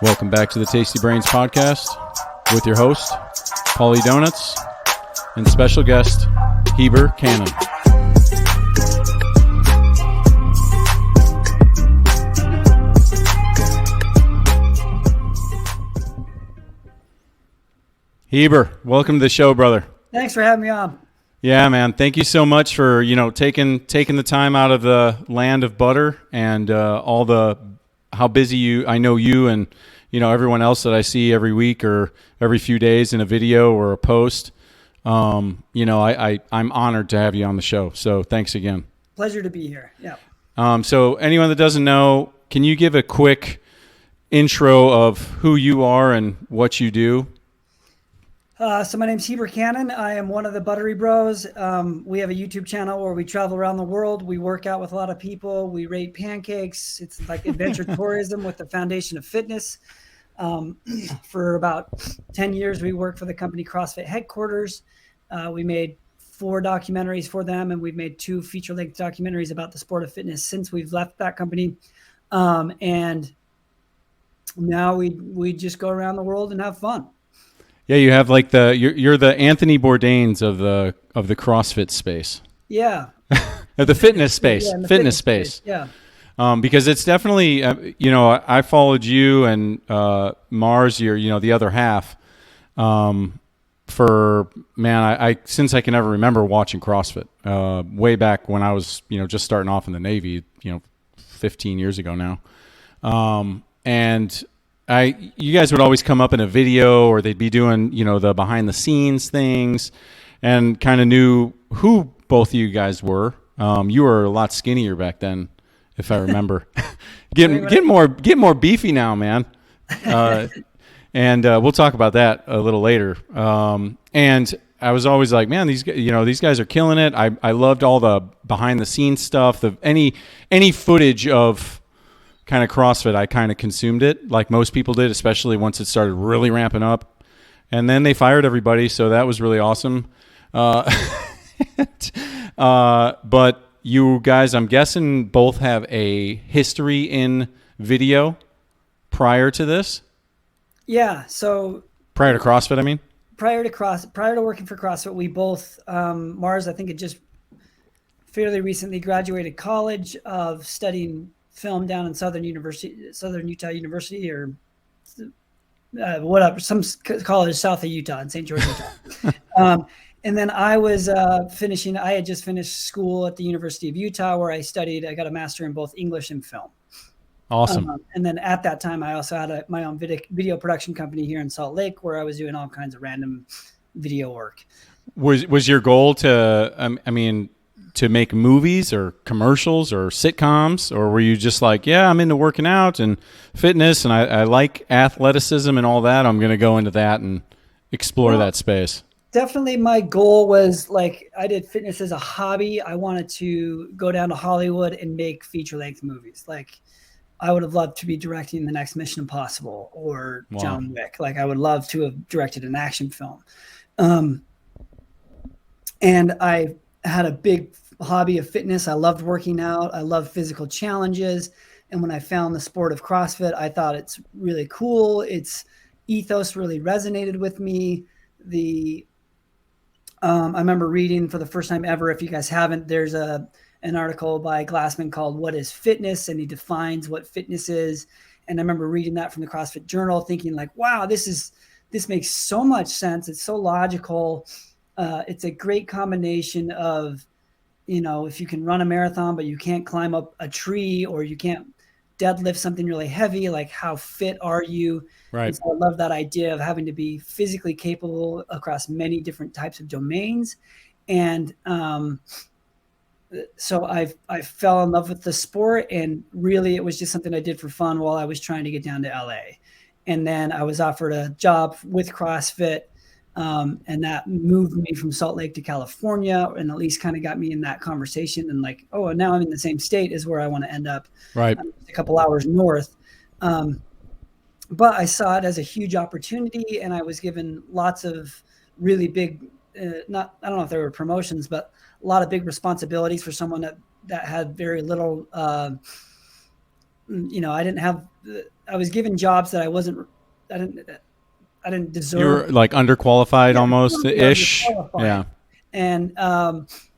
Welcome back to the Tasty Brains podcast with your host, Paulie Donuts, and special guest, Heber Cannon. Heber, welcome to the show, brother. Thanks for having me on. Yeah, man. Thank you so much for, taking the time out of the land of butter and how busy I know you and, everyone else that I see every week or every few days in a video or a post. I'm honored to have you on the show. So thanks again. Pleasure to be here. Yeah. So anyone that doesn't know, can you give a quick intro of who you are and what you do? So my name's Heber Cannon. I am one of the Buttery Bros. We have a YouTube channel where we travel around the world. We work out with a lot of people. We rate pancakes. It's like adventure tourism with the foundation of fitness. For about 10 years, we worked for the company Crossfit headquarters. We made 4 documentaries for them, and we've made 2 feature-length documentaries about the sport of fitness since we've left that company. And now we just go around the world and have fun. Yeah, you have like you're the Anthony Bourdains of the CrossFit space. Yeah. The fitness space. Yeah, fitness space. Yeah. Because it's definitely I followed you and Mars, the other half, I since I can ever remember watching CrossFit. Way back when I was just starting off in the Navy, 15 years ago now. And you guys would always come up in a video, or they'd be doing, the behind the scenes things, and kind of knew who both of you guys were. You were a lot skinnier back then, if I remember. Get more beefy now, man. And we'll talk about that a little later. And I was always like, man, these guys are killing it. I loved all the behind the scenes stuff. Any footage of kind of CrossFit, I kind of consumed it like most people did, especially once it started really ramping up. And then they fired everybody, so that was really awesome. But you guys, I'm guessing, both have a history in video prior to this? Yeah, so... Prior to CrossFit, I mean? Prior to working for CrossFit, we both, Mars, I think, had just fairly recently graduated college of studying film down in Southern Utah University, or whatever, some college south of Utah in St. George, Utah. And then I was I had just finished school at the University of Utah, where I got a master in both English and film. Awesome. And then at that time, I also had my own video production company here in Salt Lake, where I was doing all kinds of random video work. Was your goal to make movies or commercials or sitcoms, or were you just like, yeah, I'm into working out and fitness and I like athleticism and all that, I'm going to go into that and explore that space? Definitely my goal was, like, I did fitness as a hobby. I wanted to go down to Hollywood and make feature-length movies. Like, I would have loved to be directing the next Mission Impossible or John Wick. Like, I would love to have directed an action film. And I had a big hobby of fitness. I loved working out. I loved physical challenges. And when I found the sport of CrossFit, I thought it's really cool. Its ethos really resonated with me. I remember reading for the first time ever, if you guys haven't, there's an article by Glassman called "What is Fitness?" and he defines what fitness is. And I remember reading that from the CrossFit Journal, thinking like, wow, this makes so much sense. It's so logical. It's a great combination of, if you can run a marathon, but you can't climb up a tree, or you can't deadlift something really heavy, like, how fit are you? Right. And so I love that idea of having to be physically capable across many different types of domains. And so I fell in love with the sport, and really it was just something I did for fun while I was trying to get down to LA. And then I was offered a job with CrossFit. And that moved me from Salt Lake to California, and at least kind of got me in that conversation, and like, oh, now I'm in the same state as where I want to end up. Right. A couple hours north. But I saw it as a huge opportunity, and I was given lots of really big, I don't know if there were promotions, but a lot of big responsibilities for someone that had very little, I I was given jobs that I didn't You deserve. were like underqualified Yeah, almost totally ish. underqualified. Yeah. And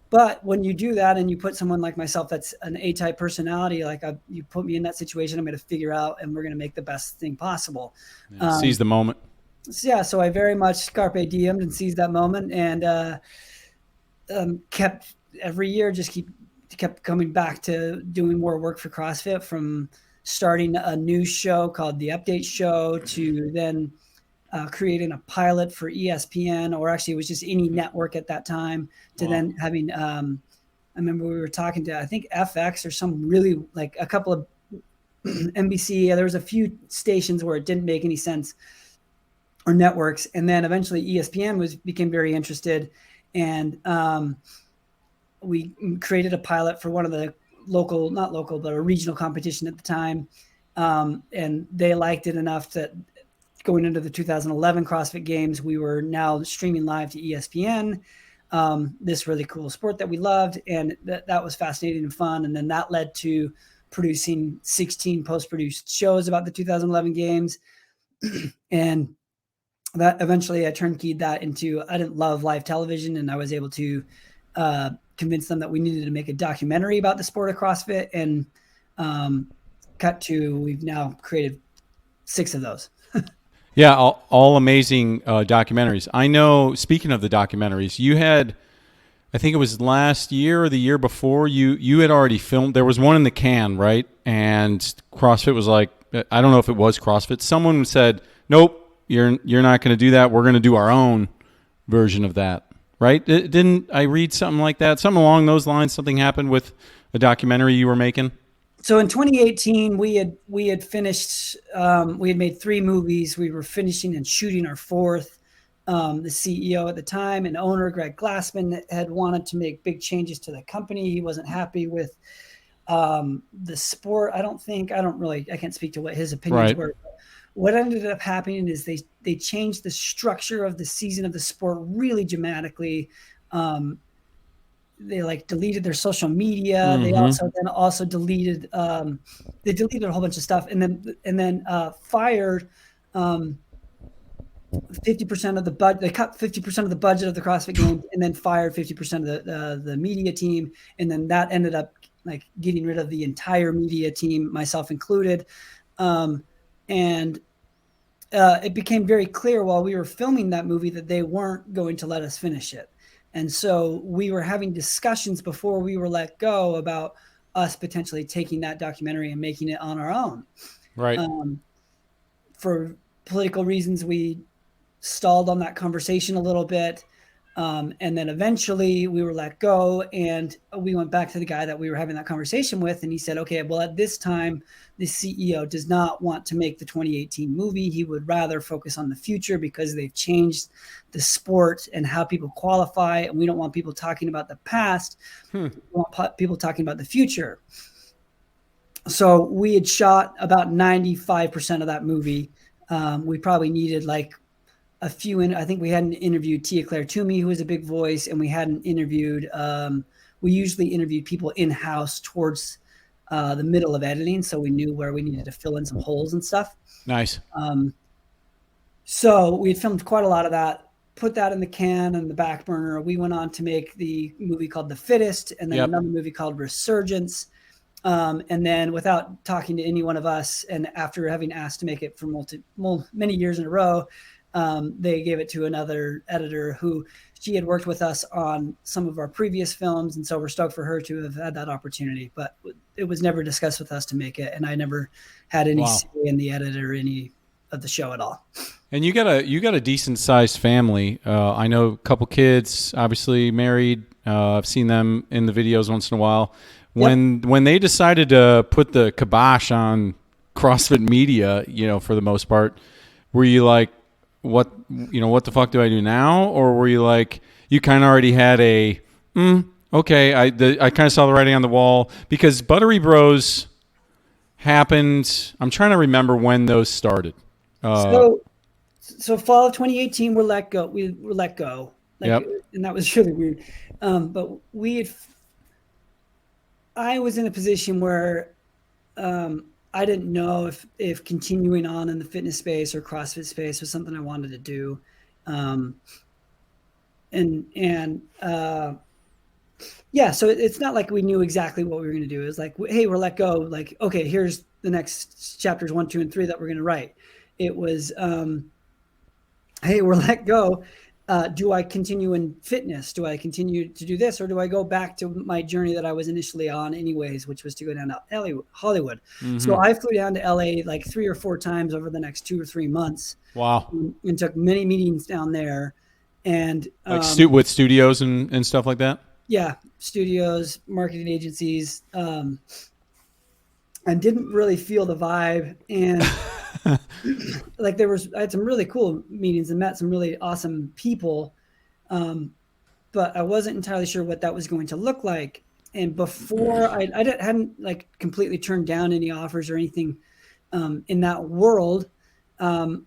but when you do that and you put someone like myself that's an A-type personality, like you put me in that situation, I'm going to figure out and we're going to make the best thing possible. Yeah. Seize the moment. So yeah, so I very much carpe diemed and seized that moment, and kept every year kept coming back to doing more work for CrossFit, from starting a new show called the Update Show to then creating a pilot for ESPN, or actually it was just any network at that time, to Wow. then having I remember we were talking to, I think, FX or some, really like a couple of NBC. There was a few stations where it didn't make any sense, or networks, and then eventually ESPN became very interested, and we created a pilot for one of the local, not local, but a regional competition at the time, and they liked it enough that going into the 2011 CrossFit Games, we were now streaming live to ESPN. This really cool sport that we loved, and that was fascinating and fun. And then that led to producing 16 post-produced shows about the 2011 games, and that eventually I turnkeyed that into, I didn't love live television, and I was able to convince them that we needed to make a documentary about the sport of CrossFit, and cut to, we've now created 6 of those. Yeah, all amazing documentaries. I know, speaking of the documentaries, you had, I think it was last year or the year before, you had already filmed. There was one in the can, right? And CrossFit was like, I don't know if it was CrossFit. Someone said, nope, you're not going to do that. We're going to do our own version of that, right? Didn't I read something like that? Something along those lines, something happened with a documentary you were making? So in 2018, we had finished. We had made 3 movies. We were finishing and shooting our 4th. The CEO at the time and owner, Greg Glassman, had wanted to make big changes to the company. He wasn't happy with the sport. I can't speak to what his opinions Right. were. What ended up happening is they changed the structure of the season of the sport really dramatically. They like deleted their social media. They also deleted they deleted a whole bunch of stuff, and then fired 50% of the budget. They cut 50% of the budget of the CrossFit Games, and then fired 50% of the media team, and then that ended up like getting rid of the entire media team, myself included. And it became very clear while we were filming that movie that they weren't going to let us finish it. And so we were having discussions before we were let go about us potentially taking that documentary and making it on our own. Right. For political reasons, we stalled on that conversation a little bit. And then eventually we were let go, and we went back to the guy that we were having that conversation with. And he said, okay, well, at this time, the CEO does not want to make the 2018 movie. He would rather focus on the future because they've changed the sport and how people qualify. And we don't want people talking about the past. We want people talking about the future. So we had shot about 95% of that movie. We probably needed like a few I think we hadn't interviewed Tia Claire Toomey, who was a big voice, and we hadn't interviewed. We usually interviewed people in-house towards the middle of editing, so we knew where we needed to fill in some holes and stuff. Nice. So we had filmed quite a lot of that, put that in the can and the back burner. We went on to make the movie called The Fittest, and then another movie called Resurgence. And then, without talking to any one of us, and after having asked to make it for many years in a row, they gave it to another editor who she had worked with us on some of our previous films. And so we're stoked for her to have had that opportunity, but it was never discussed with us to make it. And I never had any say in the edit or any of the show at all. And you got a decent sized family. I know a couple kids, obviously married. I've seen them in the videos once in a while. When they decided to put the kibosh on CrossFit Media, for the most part, were you like, what the fuck do I do now? Or were you like, you kind of already had okay, I kind of saw the writing on the wall? Because Buttery Bros happened, I'm trying to remember when those started. So fall of 2018, we're let go. We were let go. And that was really weird. But I was in a position where I didn't know if continuing on in the fitness space or CrossFit space was something I wanted to do. Yeah, so it's not like we knew exactly what we were going to do. It was like, hey, we're let go. Like, okay, here's the next chapters 1, 2, and 3 that we're going to write. It was, hey, we're let go. Do I continue in fitness? Do I continue to do this, or do I go back to my journey that I was initially on anyways, which was to go down to Hollywood? Mm-hmm. So I flew down to LA like 3 or 4 times over the next 2 or 3 months. Wow. And took many meetings down there. And like with studios and stuff like that? Yeah, studios, marketing agencies, and didn't really feel the vibe. And like I had some really cool meetings and met some really awesome people, but I wasn't entirely sure what that was going to look like. And before I hadn't like completely turned down any offers or anything in that world,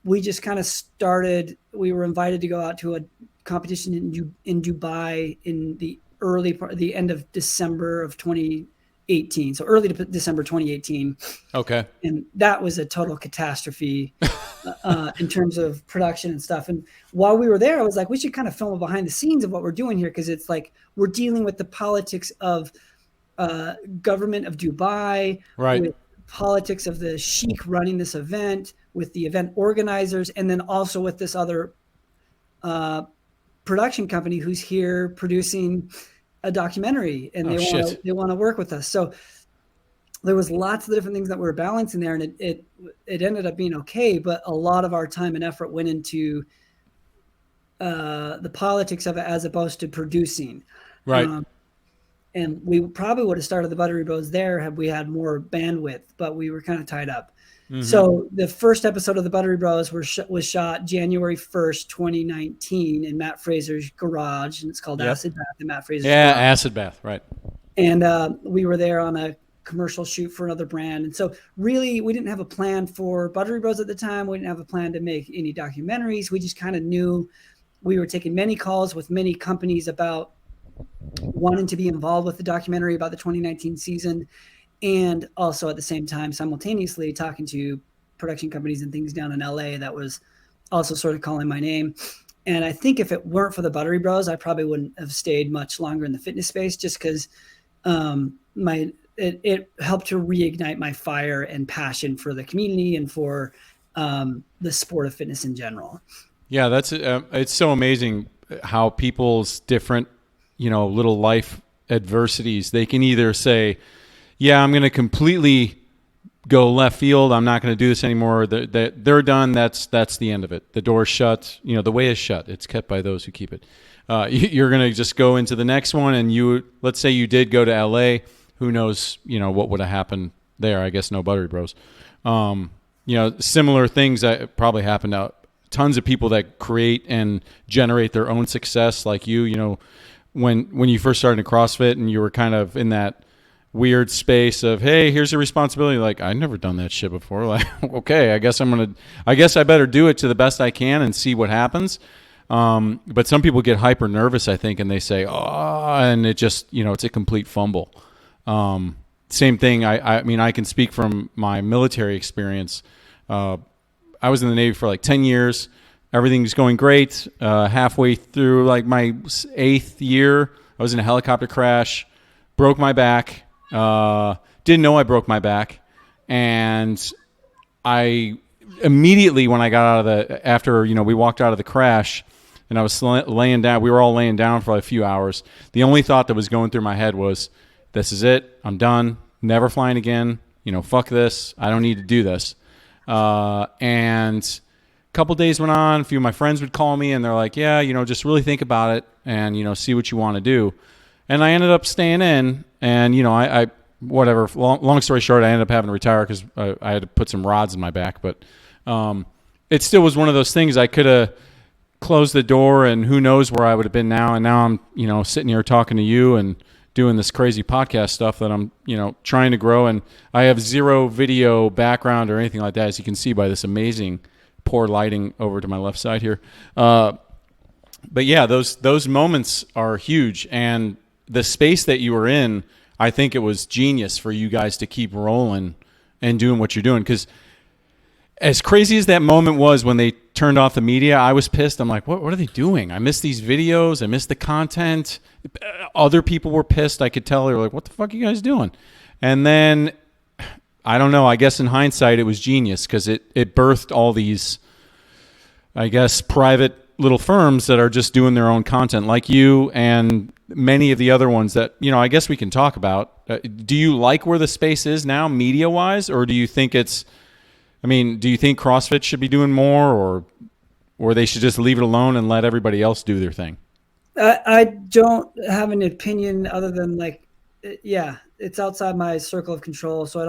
we just kind of started. We were invited to go out to a competition in Dubai in the end of December of 2018. So early December 2018. Okay. And that was a total catastrophe in terms of production and stuff. And while we were there, I was like, we should kind of film a behind the scenes of what we're doing here, because it's like we're dealing with the politics of government of Dubai, right? With politics of the sheikh running this event, with the event organizers, and then also with this other production company who's here producing a documentary, and they want to work with us. So there was lots of different things that we were balancing there, and it ended up being okay. But a lot of our time and effort went into the politics of it as opposed to producing. Right. And we probably would have started the Buttery Bros there had we had more bandwidth, but we were kind of tied up. Mm-hmm. So the first episode of the Buttery Bros was shot January 1st, 2019 in Matt Fraser's garage, and it's called Acid Bath in Matt Fraser's garage. Acid Bath, right. And we were there on a commercial shoot for another brand. And so really we didn't have a plan for Buttery Bros at the time. We didn't have a plan to make any documentaries. We just kind of knew we were taking many calls with many companies about wanting to be involved with the documentary about the 2019 season. And also at the same time, simultaneously talking to production companies and things down in LA that was also sort of calling my name. And I think if it weren't for the Buttery Bros, I probably wouldn't have stayed much longer in the fitness space, just because it helped to reignite my fire and passion for the community and for the sport of fitness in general. Yeah, that's it's so amazing how people's different, little life adversities, they can either say, yeah, I'm going to completely go left field. I'm not going to do this anymore. They're done. That's the end of it. The door's shut. The way is shut. It's kept by those who keep it. You're going to just go into the next one. And let's say you did go to LA. Who knows, what would have happened there? I guess no Buttery Bros. Similar things that probably happened to tons of people that create and generate their own success, like you. When you first started in CrossFit and you were kind of in that weird space of, hey, here's your responsibility. Like, I've never done that shit before. Like, okay, I guess I better do it to the best I can and see what happens. But some people get hyper nervous, I think, and they say, oh, and it just, it's a complete fumble. Same thing. I mean, I can speak from my military experience. I was in the Navy for like 10 years. Everything's going great. Halfway through like my 8th year, I was in a helicopter crash, broke my back. Didn't know I broke my back. And I immediately, when I got after we walked out of the crash and I was laying down, we were all laying down for like a few hours. The only thought that was going through my head was, this is it. I'm done. Never flying again. Fuck this. I don't need to do this. And a couple days went on. A few of my friends would call me and they're like, yeah, just really think about it and, see what you want to do. And I ended up staying in and, I whatever, long story short, I ended up having to retire because I had to put some rods in my back. But it still was one of those things. I could have closed the door and who knows where I would have been now. And now I'm, sitting here talking to you and doing this crazy podcast stuff that I'm, trying to grow. And I have zero video background or anything like that, as you can see by this amazing poor lighting over to my left side here. But yeah, those moments are huge. And the space that you were in, I think it was genius for you guys to keep rolling and doing what you're doing. Because as crazy as that moment was when they turned off the media, I was pissed. I'm like, what are they doing? I missed these videos. I missed the content. Other people were pissed. I could tell. They were like, what the fuck are you guys doing? And then, I don't know. I guess in hindsight, it was genius because it birthed all these, I guess, private little firms that are just doing their own content like you and many of the other ones that, I guess we can talk about. Do you like where the space is now media-wise, or do you think do you think CrossFit should be doing more, or they should just leave it alone and let everybody else do their thing? I don't have an opinion other than it's outside my circle of control. So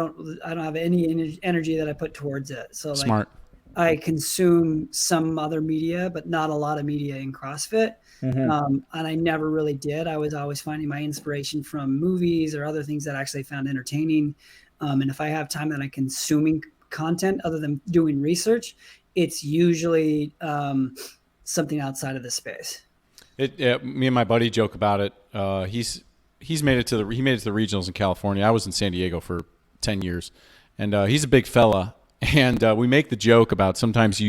I don't have any energy that I put towards it. So Smart. I consume some other media, but not a lot of media in CrossFit. And I never really did. I was always finding my inspiration from movies or other things that I actually found entertaining. And if I have time that I'm consuming content other than doing research, it's usually something outside of the space. Me and my buddy joke about it. He's made it to the regionals in California. I was in San Diego for 10 years, and he's a big fella. And we make the joke about sometimes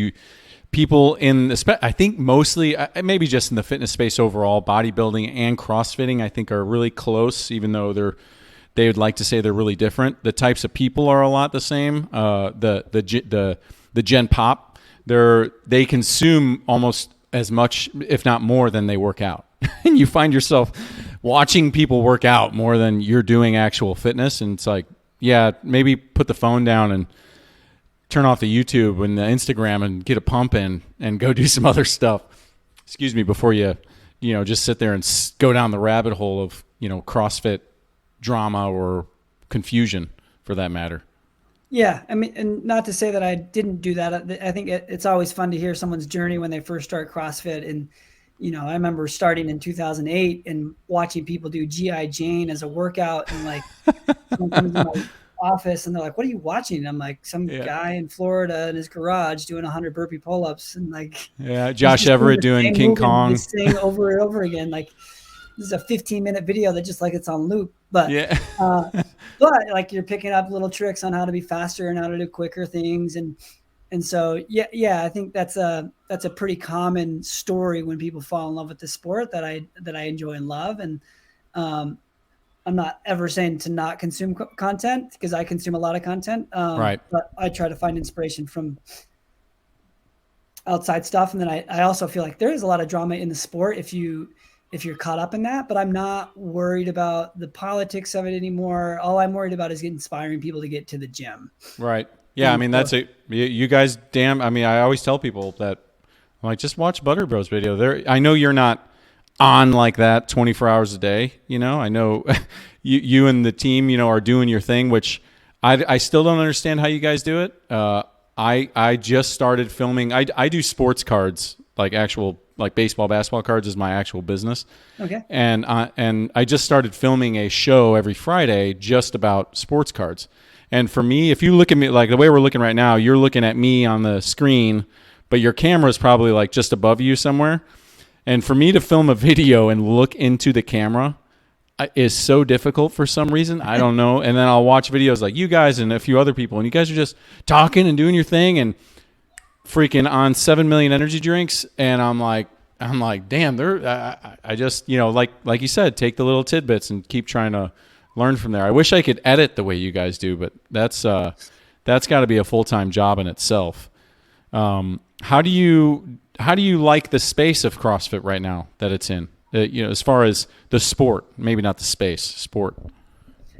people I think mostly, maybe just in the fitness space overall, bodybuilding and CrossFitting, I think are really close, even though they would like to say they're really different. The types of people are a lot the same. The Gen Pop, they consume almost as much, if not more, than they work out. And you find yourself watching people work out more than you're doing actual fitness. And it's like, yeah, maybe put the phone down and turn off the YouTube and the Instagram and get a pump in and go do some other stuff. Excuse me, before you just sit there and go down the rabbit hole of, CrossFit drama or confusion for that matter. Yeah. I mean, and not to say that I didn't do that. I think it's always fun to hear someone's journey when they first start CrossFit. And, I remember starting in 2008 and watching people do G.I. Jane as a workout, and someone comes in my office and they're like, what are you watching? And I'm like, some guy in Florida in his garage doing 100 burpee pull-ups, and Josh Everett doing King Kong, just saying over and over again, this is a 15-minute video that just it's on loop, but you're picking up little tricks on how to be faster and how to do quicker things, and so I think that's a pretty common story when people fall in love with the sport that I enjoy and love. And I'm not ever saying to not consume content, because I consume a lot of content. Right. But I try to find inspiration from outside stuff. And then I also feel like there is a lot of drama in the sport if you're caught up in that, but I'm not worried about the politics of it anymore. All I'm worried about is inspiring people to get to the gym. Right. Yeah. That's it. You guys, I always tell people that, I'm like, just watch Buttery Bros video. I know you're not on like that 24 hours a day. I know you and the team, are doing your thing, which I still don't understand how you guys do it. I just started filming. I do sports cards, actual baseball, basketball cards is my actual business. Okay. And I just started filming a show every Friday just about sports cards. And for me, if you look at me the way we're looking right now, you're looking at me on the screen, but your camera is probably just above you somewhere. And for me to film a video and look into the camera is so difficult for some reason. I don't know. And then I'll watch videos like you guys and a few other people, and you guys are just talking and doing your thing and freaking on 7 million energy drinks. And I'm like, damn, I just, like you said, take the little tidbits and keep trying to learn from there. I wish I could edit the way you guys do, but that's got to be a full-time job in itself. How do you like the space of CrossFit right now that it's in? As far as the sport, maybe not the space, sport.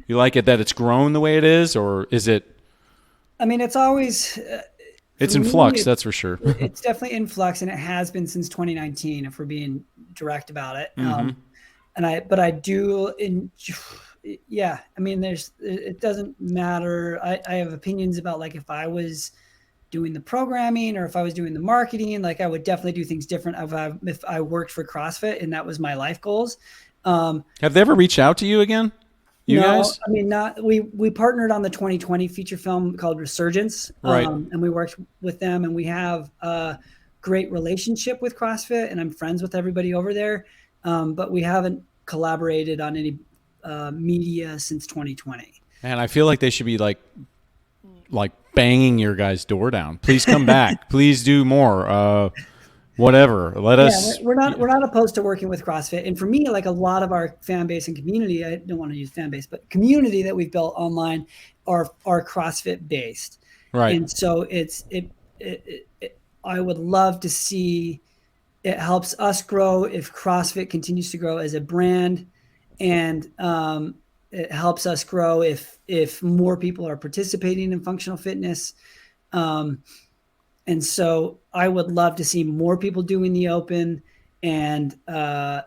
You like it that it's grown the way it is, or is it? It's always. It's in flux, that's for sure. It's definitely in flux, and it has been since 2019, if we're being direct about it. Mm-hmm. But I do it doesn't matter. I have opinions about if I was doing the programming or if I was doing the marketing, I would definitely do things different if I worked for CrossFit and that was my life goals. Have they ever reached out to you again? You guys? Not. We partnered on the 2020 feature film called Resurgence, right? And we worked with them, and we have a great relationship with CrossFit, and I'm friends with everybody over there. But we haven't collaborated on any media since 2020. And I feel like they should be like banging your guys' door down. Please come back. Please do more. Whatever. Let us. We're not opposed to working with CrossFit. And for me, like a lot of our fan base and community, I don't want to use fan base, but community that we've built online are CrossFit based. Right. And so I would love to see it helps us grow if CrossFit continues to grow as a brand, and it helps us grow if more people are participating in functional fitness. And so I would love to see more people doing the open. And I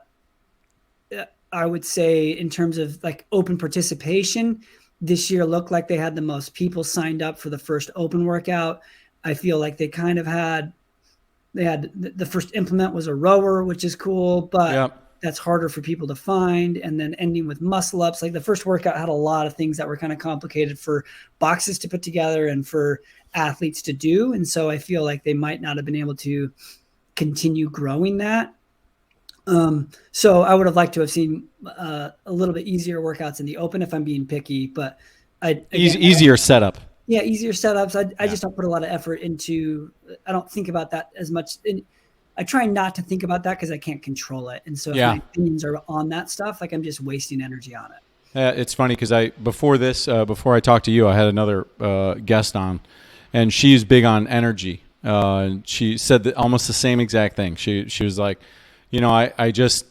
would say in terms of like open participation, this year looked like they had the most people signed up for the first open workout. I feel like they kind of had the first implement was a rower, which is cool, but that's harder for people to find. And then ending with muscle ups, like the first workout had a lot of things that were kind of complicated for boxes to put together and for athletes to do. And so I feel like they might not have been able to continue growing that. So I would have liked to have seen a little bit easier workouts in the open if I'm being picky, but easier setup. Yeah, easier setups. I just don't put a lot of effort into. I don't think about that as much. And I try not to think about that because I can't control it. And so if my opinions are on that stuff, like I'm just wasting energy on it. It's funny because before I talked to you, I had another guest on, and she's big on energy. She said almost the same exact thing. She was like, I just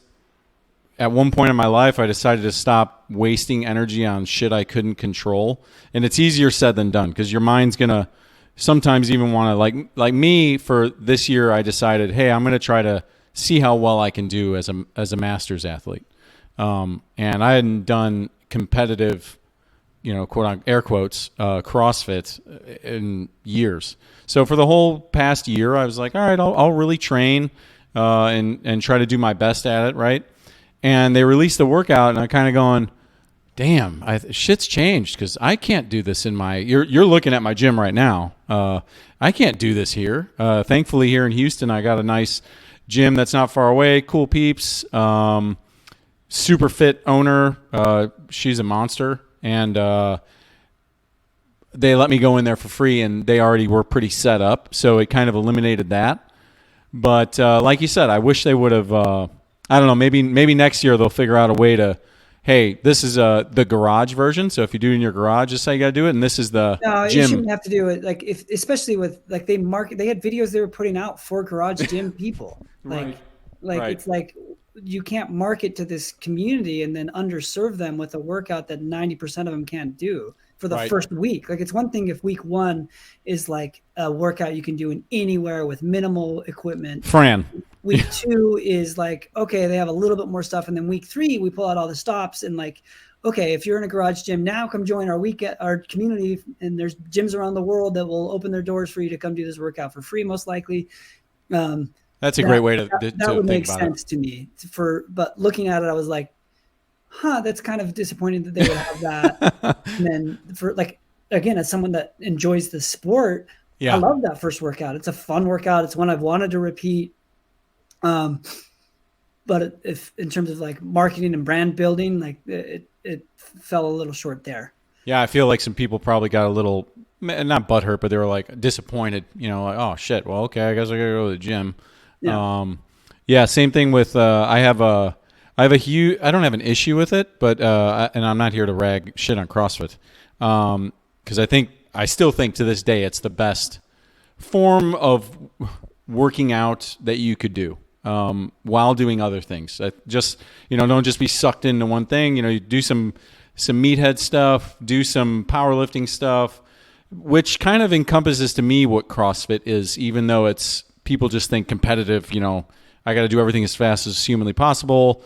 at one point in my life, I decided to stop wasting energy on shit I couldn't control. And it's easier said than done because your mind's going to sometimes even want to, like me for this year, I decided, hey, I'm going to try to see how well I can do as a master's athlete. And I hadn't done competitive, quote unquote, air quotes, CrossFit in years. So for the whole past year, I was like, all right, I'll really train and try to do my best at it, right? And they released the workout, and I'm kind of going, damn, shit's changed because I can't do this in my. You're looking at my gym right now. I can't do this here. Thankfully, here in Houston, I got a nice gym that's not far away. Cool peeps, super fit owner. She's a monster, and they let me go in there for free, and they already were pretty set up, so it kind of eliminated that. But like you said, I wish they would have. I don't know. Maybe next year they'll figure out a way to. Hey, this is the garage version. So if you do it in your garage, this is how you got to do it. And this is the gym. You shouldn't have to do it. Like especially with like they had videos they were putting out for garage gym people. Right. It's like you can't market to this community and then underserve them with a workout that 90% of them can't do for the first week. Like it's one thing if week one is like a workout you can do in anywhere with minimal equipment. Fran. Week two is like, okay, they have a little bit more stuff. And then week three, we pull out all the stops and like, okay, if you're in a garage gym now, come join our community. And there's gyms around the world that will open their doors for you to come do this workout for free, most likely. That's a great way to that would make sense it. to me. But looking at it, I was like, that's kind of disappointing that they would have that. And then for like, again, as someone that enjoys the sport, I love that first workout. It's a fun workout. It's one I've wanted to repeat. But if in terms of like marketing and brand building, like it fell a little short there. Yeah, I feel like some people probably got a little not butthurt, but they were like disappointed. Like, oh shit. Well, okay, I guess I gotta go to the gym. Yeah. Same thing with I have a huge. I don't have an issue with it, but and I'm not here to rag shit on CrossFit because I still think to this day it's the best form of working out that you could do. While doing other things. Just, don't just be sucked into one thing. You do some meathead stuff, do some powerlifting stuff, which kind of encompasses to me what CrossFit is, even though it's people just think competitive, I got to do everything as fast as humanly possible,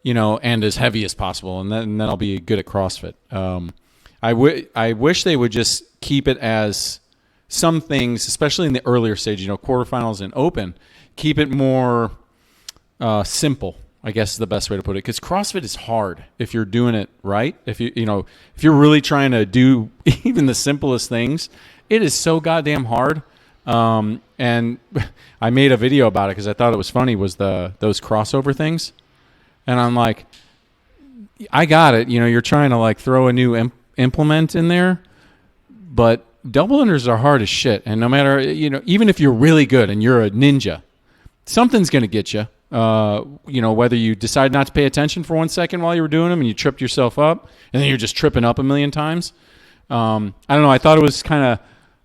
and as heavy as possible. And then I'll be good at CrossFit. I wish they would just keep it as some things, especially in the earlier stage, quarterfinals and open, keep it more simple, I guess is the best way to put it. Because CrossFit is hard if you're doing it right. If if you're really trying to do even the simplest things, it is so goddamn hard. And I made a video about it because I thought it was funny. Was those crossover things, and I'm like, I got it. You're trying to like throw a new implement in there, but double unders are hard as shit. And no matter, even if you're really good and you're a ninja, something's going to get you. Whether you decide not to pay attention for 1 second while you were doing them and you tripped yourself up and then you're just tripping up a million times. I don't know. I thought it was kind of,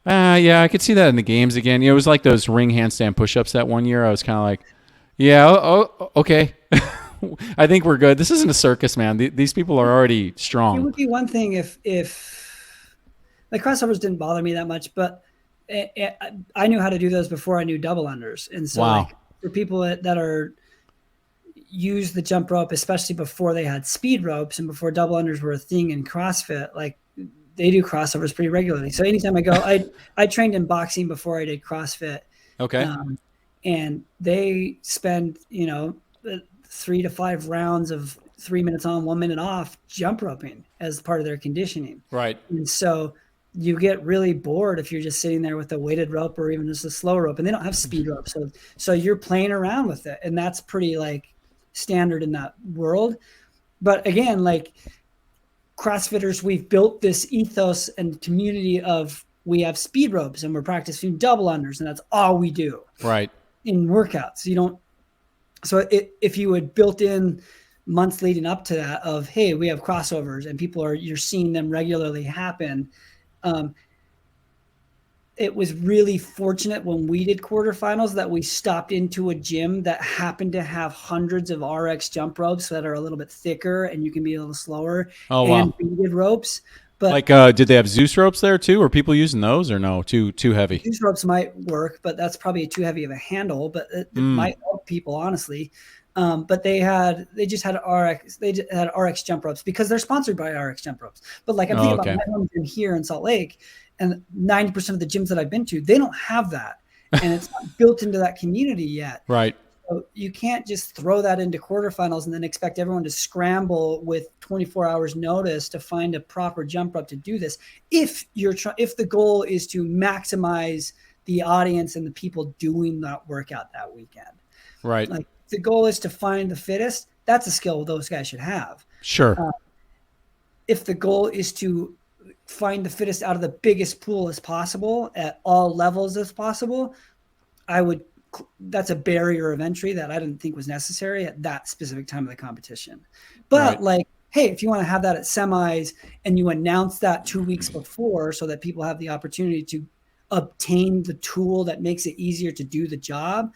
I could see that in the games again. It was like those ring handstand push-ups that one year. I was kind of like, okay. I think we're good. This isn't a circus, man. These people are already strong. It would be one thing if the crossovers didn't bother me that much, but I knew how to do those before I knew double unders. And so like, for people that are use the jump rope, especially before they had speed ropes and before double unders were a thing in CrossFit, like they do crossovers pretty regularly. So anytime I go, I trained in boxing before I did CrossFit. Okay. And they spend, 3 to 5 rounds of 3 minutes on, 1 minute off jump roping as part of their conditioning. Right. And so you get really bored if you're just sitting there with a weighted rope or even just a slow rope, and they don't have speed rope. So you're playing around with it, and that's pretty like standard in that world. But again, like CrossFitters, we've built this ethos and community of we have speed ropes and we're practicing double unders, and that's all we do. Right. In workouts, so if you had built in months leading up to that of, hey, we have crossovers and you're seeing them regularly happen. It was really fortunate when we did quarterfinals that we stopped into a gym that happened to have hundreds of RX jump ropes that are a little bit thicker and you can be a little slower. Oh, and wow. beaded ropes. But like, did they have Zeus ropes there too? Are people using those or no? Too heavy? Zeus ropes might work, but that's probably too heavy of a handle, but it might help people, honestly. But they just had RX jump ropes because they're sponsored by RX jump ropes. But like I'm thinking about my home gym here in Salt Lake, and 90% of the gyms that I've been to, they don't have that. And it's not built into that community yet. Right. So you can't just throw that into quarterfinals and then expect everyone to scramble with 24 hours notice to find a proper jump rope to do this. If the goal is to maximize the audience and the people doing that workout that weekend. Right. Like the goal is to find the fittest. That's a skill those guys should have. Sure. If the goal is to find the fittest out of the biggest pool as possible at all levels as possible, that's a barrier of entry that I didn't think was necessary at that specific time of the competition. But like, hey, if you want to have that at semis and you announce that 2 weeks before so that people have the opportunity to obtain the tool that makes it easier to do the job,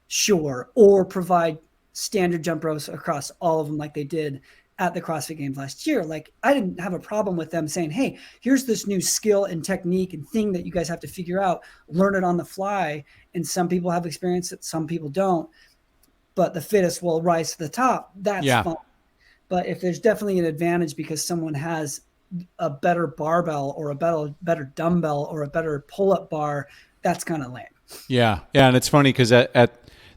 sure. Or provide standard jump ropes across all of them like they did at the CrossFit Games last year. Like I didn't have a problem with them saying, hey, here's this new skill and technique and thing that you guys have to figure out, learn it on the fly. And some people have experience it, some people don't, but the fittest will rise to the top. That's fine. But if there's definitely an advantage because someone has a better barbell or a better dumbbell or a better pull-up bar, that's kind of lame. Yeah. Yeah. And it's funny because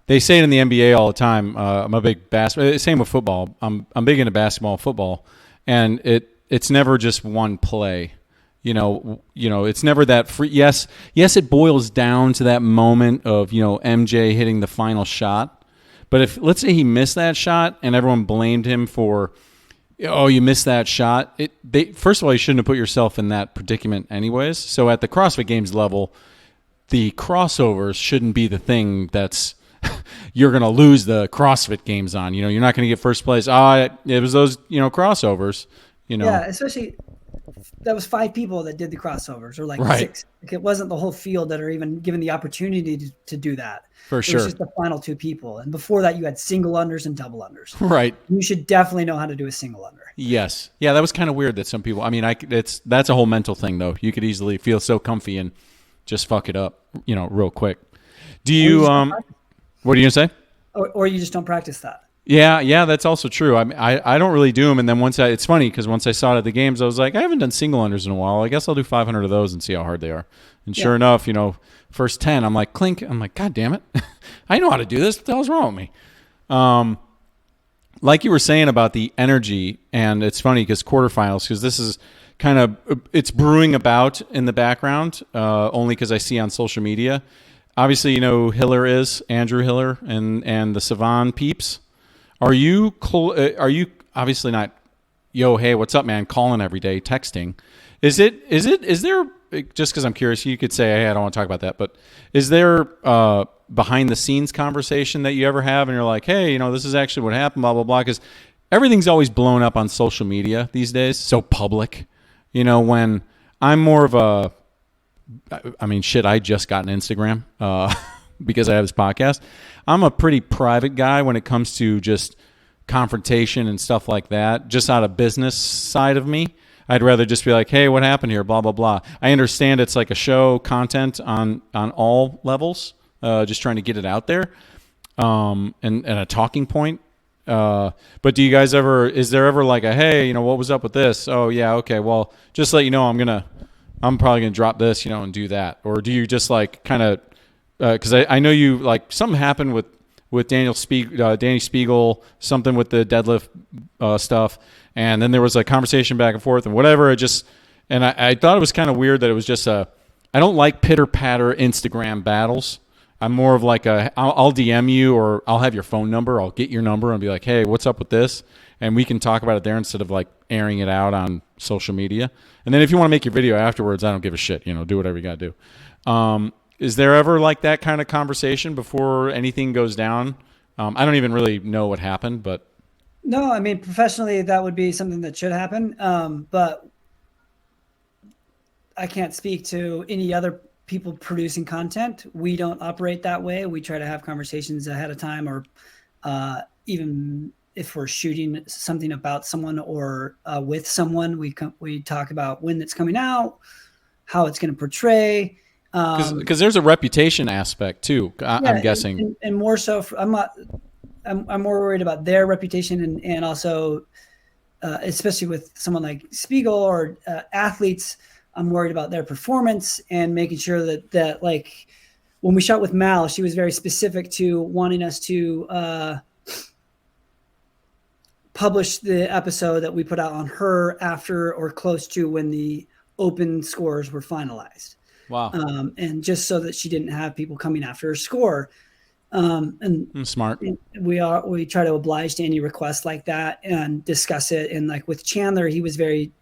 they say it in the NBA all the time. I'm a big basketball. Same with football. I'm big into basketball and football, and it's never just one play. It's never that free. Yes, it boils down to that moment of MJ hitting the final shot. But if let's say he missed that shot and everyone blamed him for, you missed that shot. First of all, you shouldn't have put yourself in that predicament anyways. So at the CrossFit Games level, the crossovers shouldn't be the thing that's you're going to lose the CrossFit Games on. You're not going to get first place. It was those, crossovers, Yeah, especially that was 5 people that did the crossovers or like 6. Like it wasn't the whole field that are even given the opportunity to do that. For sure. It was just the final 2 people. And before that, you had single unders and double unders. Right. You should definitely know how to do a single under. Yes. Yeah, that was kind of weird that some people, that's a whole mental thing though. You could easily feel so comfy and just fuck it up, real quick. Do you, what are you going to say? Or you just don't practice that. Yeah, that's also true. I don't really do them, and then it's funny because once I saw it at the games, I was like, I haven't done single unders in a while. I guess I'll do 500 of those and see how hard they are. And sure enough, first 10, I'm like, clink. I'm like, God damn it, I know how to do this. What the hell's wrong with me? Like you were saying about the energy, and it's funny because quarterfinals, because this is kind of it's brewing about in the background, only because I see on social media. Obviously, Hiller is Andrew Hiller and the Savan peeps. Are you obviously not, yo, hey, what's up, man? Calling every day, texting. Is there just because I'm curious, you could say, hey, I don't want to talk about that, but is there behind the scenes conversation that you ever have and you're like, hey, this is actually what happened, blah, blah, blah? Because everything's always blown up on social media these days, so public. When I'm more of I just got an Instagram because I have this podcast. I'm a pretty private guy when it comes to just confrontation and stuff like that, just out of business side of me. I'd rather just be like, hey, what happened here? Blah, blah, blah. I understand it's like a show content on all levels, just trying to get it out there and a talking point. But do you guys is there ever like a, hey, what was up with this? Oh, yeah, okay, well, just let you know I'm probably going to drop this, and do that. Or do you just like kind of, because I know you, like something happened with Danny Spiegel, something with the deadlift stuff. And then there was a conversation back and forth and whatever. I thought it was kind of weird that it was just I don't like pitter patter Instagram battles. I'm more of like I'll DM you or I'll have your phone number. I'll get your number and be like, hey, what's up with this? And we can talk about it there instead of like airing it out on social media. And then if you want to make your video afterwards, I don't give a shit. Do whatever you got to do. Is there ever like that kind of conversation before anything goes down? I don't even really know what happened, but. No, I mean, professionally, that would be something that should happen. But I can't speak to any other people producing content. We don't operate that way. We try to have conversations ahead of time, or even if we're shooting something about someone or with someone, we talk about when it's coming out, how it's going to portray. Because there's a reputation aspect too. I'm guessing, and more so. I'm more worried about their reputation and also, especially with someone like Spiegel or athletes, I'm worried about their performance and making sure that like when we shot with Mal, she was very specific to wanting us to publish the episode that we put out on her after or close to when the open scores were finalized. Wow. And just so that she didn't have people coming after her score. And smart. We try to oblige to any requests like that and discuss it. And like with Chandler, he was very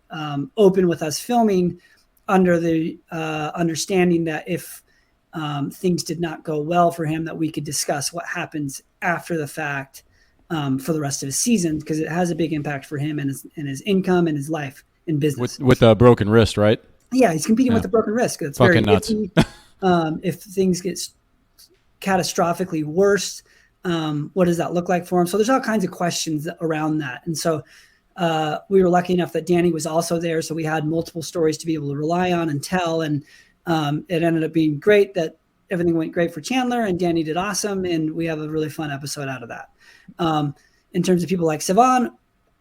open with us filming under the understanding that if things did not go well for him, that we could discuss what happens after the fact for the rest of his season, because it has a big impact for him and his income and his life and business. With a broken wrist, right? Yeah, he's competing with a broken wrist. It's fucking very nuts. If things get catastrophically worse, what does that look like for him? So there's all kinds of questions around that. And so we were lucky enough that Danny was also there. So we had multiple stories to be able to rely on and tell. And it ended up being great that everything went great for Chandler and Danny did awesome. And we have a really fun episode out of that. In terms of people like Sivan,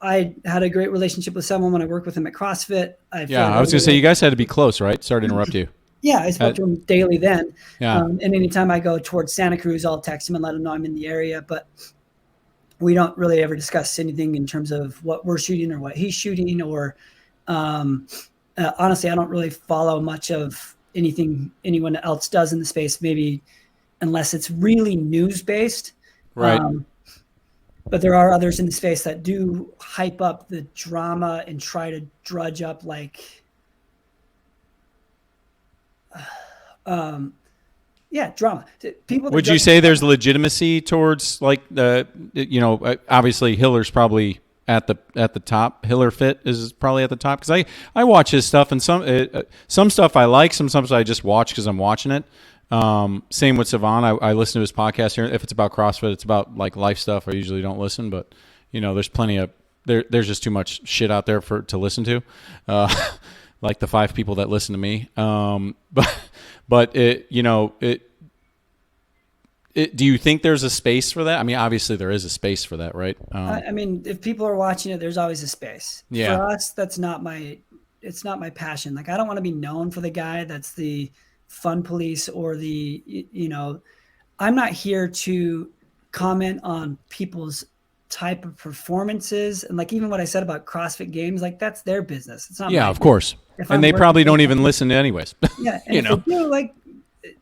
I had a great relationship with someone when I worked with him at CrossFit. I was going to say, you guys had to be close, right? Sorry to interrupt you. Yeah, I spoke to him daily then. Yeah. And anytime I go towards Santa Cruz, I'll text him and let him know I'm in the area. But we don't really ever discuss anything in terms of what we're shooting or what he's shooting. Or honestly, I don't really follow much of anything anyone else does in the space, maybe unless it's really news-based. Right. But there are others in the space that do hype up the drama and try to drudge up like drama. People. Would you say there's legitimacy towards like obviously Hiller's probably at the top. Hiller Fit is probably at the top because I watch his stuff and some stuff I like, some stuff I just watch because I'm watching it. Same with Sivan. I listen to his podcast here. If it's about CrossFit, it's about like life stuff. I usually don't listen, but there's plenty of there's just too much shit out there to listen to. Like the 5 people that listen to me. But do you think there's a space for that? I mean, obviously there is a space for that, right? I mean, if people are watching it, there's always a space. Yeah. For us, it's not my passion. Like, I don't want to be known for the guy that's the fun police or I'm not here to comment on people's type of performances. And like, even what I said about CrossFit Games, like that's their business. It's not Yeah, of course. And they probably don't even listen anyways. Yeah. And if they do, like,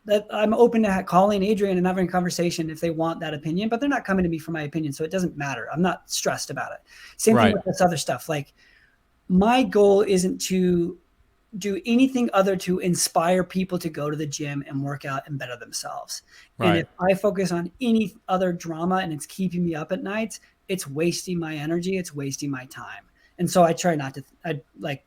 that, I'm open to calling Adrian and having a conversation if they want that opinion, but they're not coming to me for my opinion. So it doesn't matter. I'm not stressed about it. Same thing with this other stuff. Like, my goal isn't to do anything other to inspire people to go to the gym and work out and better themselves. Right. And if I focus on any other drama and it's keeping me up at night, it's wasting my energy. It's wasting my time. And so I try not to, I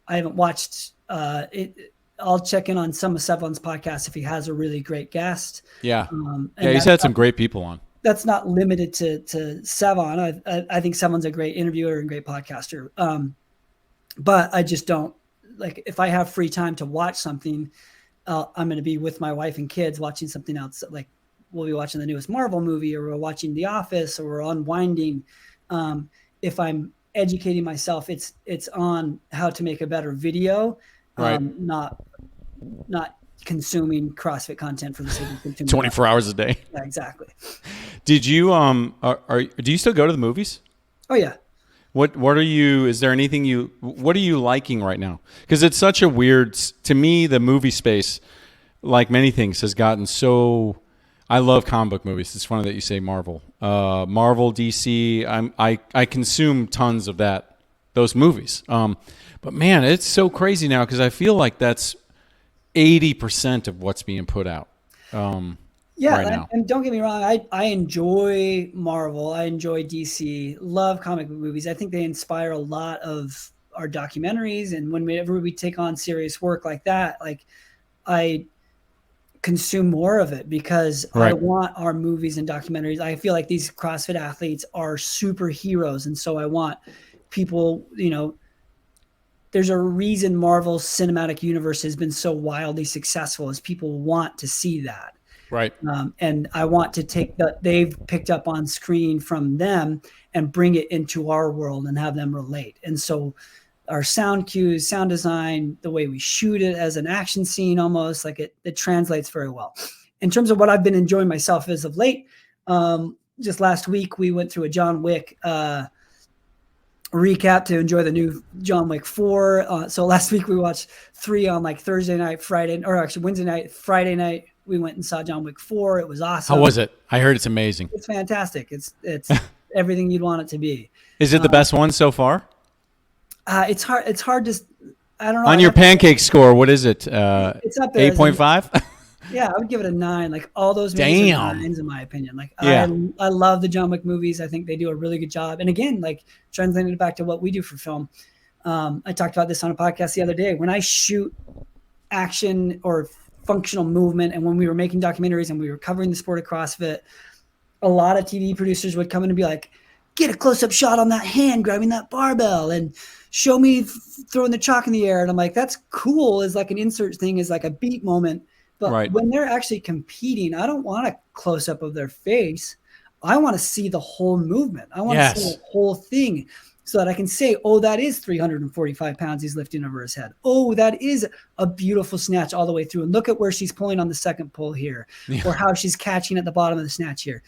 haven't watched it. I'll check in on some of Sevon's podcasts if he has a really great guest. Yeah. He's had some great people on. That's not limited to Sevon. I think Sevon's a great interviewer and great podcaster. But I just don't, like, if I have free time to watch something, I'm going to be with my wife and kids watching something else. Like, we'll be watching the newest Marvel movie, or we're watching The Office, or we're unwinding. If I'm educating myself, it's on how to make a better video, right. Not consuming CrossFit content for the sake of consuming 24 hours a day. Yeah, exactly. Did you do you still go to the movies? Oh yeah. What are you, is there anything what are you liking right now? Because it's such a weird, to me, the movie space, like many things, has gotten so, I love comic book movies. It's funny that you say Marvel. Marvel, DC, I consume tons of those movies. But man, it's so crazy now because I feel like that's 80% of what's being put out. Right now. And don't get me wrong, I enjoy Marvel, I enjoy DC, love comic book movies. I think they inspire a lot of our documentaries, and whenever we take on serious work like that, like, I consume more of it because I want our movies and documentaries. I feel like these CrossFit athletes are superheroes, and so I want people, there's a reason Marvel's cinematic universe has been so wildly successful, is people want to see that. Right. And I want to take that they've picked up on screen from them and bring it into our world and have them relate. And so our sound cues, sound design, the way we shoot it as an action scene, almost like it translates very well. In terms of what I've been enjoying myself as of late, just last week we went through a John Wick recap to enjoy the new John Wick 4. So last week we watched 3 on like Thursday night, Friday, or actually Wednesday night, Friday night. We went and saw John Wick 4. It was awesome. How was it? I heard it's amazing. It's fantastic. It's everything you'd want it to be. Is it the best one so far? It's hard to, I don't know. On your pancake score, what is it? It's up there. 8.5? Yeah, I would give it a 9. Like, all those movies are 9s in my opinion. Like, yeah. I love the John Wick movies. I think they do a really good job. And again, like, translating it back to what we do for film. I talked about this on a podcast the other day. When I shoot action or functional movement, and when we were making documentaries and we were covering the sport of CrossFit, a lot of TV producers would come in and be like, get a close-up shot on that hand grabbing that barbell and show me throwing the chalk in the air. And I'm like, that's cool, as like an insert thing, is like a beat moment. But when they're actually competing, I don't want a close-up of their face. I want to see the whole movement. I want to see the whole thing, so that I can say, oh, that is 345 pounds he's lifting over his head. Oh, that is a beautiful snatch all the way through. And look at where she's pulling on the second pull here, or how she's catching at the bottom of the snatch here.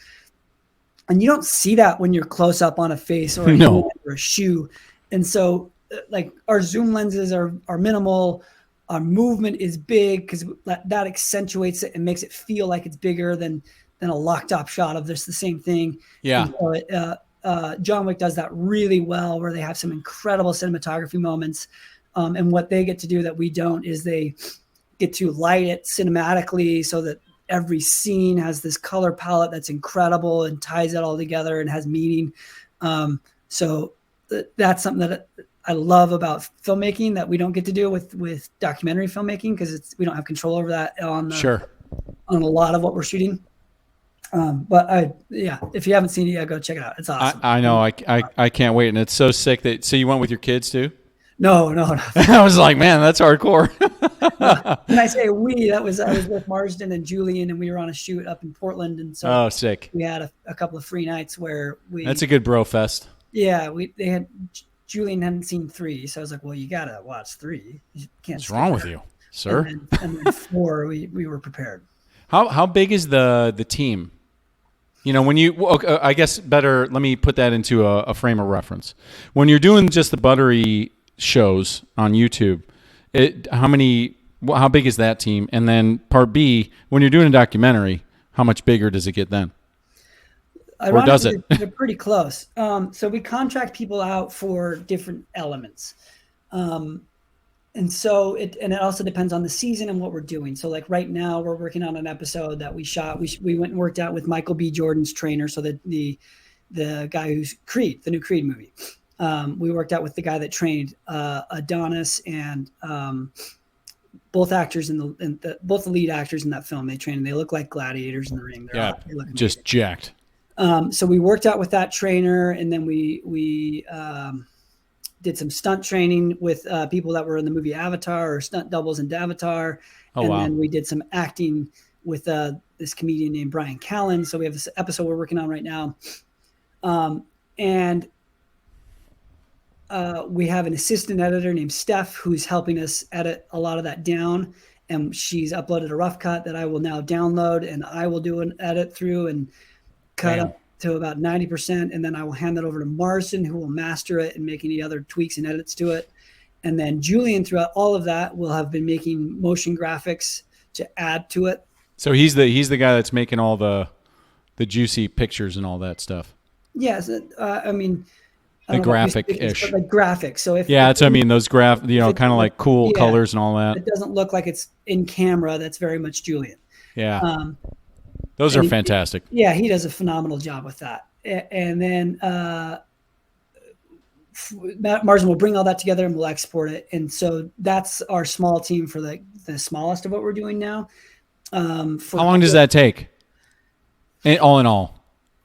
And you don't see that when you're close up on a face or a hand or a shoe. And so, like, our zoom lenses are minimal. Our movement is big because that accentuates it and makes it feel like it's bigger than a locked up shot of this, the same thing. Yeah. So John Wick does that really well, where they have some incredible cinematography moments. And what they get to do that we don't is they get to light it cinematically so that every scene has this color palette that's incredible and ties it all together and has meaning. So that's something that I love about filmmaking that we don't get to do with documentary filmmaking, because we don't have control over that on a lot of what we're shooting. But if you haven't seen it yet, go check it out. It's awesome. I know. I can't wait. And it's so sick so you went with your kids too? No. I was like, man, that's hardcore. When I say I was with Marsden and Julian, and we were on a shoot up in Portland. And so sick. We had a couple of free nights where that's a good bro fest. Yeah. Julian hadn't seen 3. So I was like, well, you got to watch 3. You can't. What's wrong with you, sir? And then 4, we were prepared. How big is the team? When I guess better, let me put that into a frame of reference. When you're doing just the Buttery shows on YouTube, how big is that team? And then part B, when you're doing a documentary, how much bigger does it get then? Or does it? They're pretty close. So we contract people out for different elements. And so it also depends on the season and what we're doing. So like right now we're working on an episode that we shot. We went and worked out with Michael B. Jordan's trainer. So the guy who's Creed, the new Creed movie. We worked out with the guy that trained Adonis and both actors both the lead actors in that film. They train and they look like gladiators in the ring. They look just jacked. So we worked out with that trainer, and then we did some stunt training with people that were in the movie Avatar or stunt doubles in Avatar. Then we did some acting with this comedian named Brian Callen. So we have this episode we're working on right now. And we have an assistant editor named Steph who's helping us edit a lot of that down. And she's uploaded a rough cut that I will now download, and I will do an edit through and cut up to about 90%. And then I will hand that over to Marston, who will master it and make any other tweaks and edits to it. And then Julian, throughout all of that, will have been making motion graphics to add to it. So he's the guy that's making all the juicy pictures and all that stuff. Yes. I mean, the graphic-ish. Like graphics. So that's what I mean. Those kind of like cool colors and all that. It doesn't look like it's in camera. That's very much Julian. Yeah. Those are fantastic. He does a phenomenal job with that. And then Marsden will bring all that together and we'll export it. And so that's our small team for the smallest of what we're doing now. How long does that take? All in all?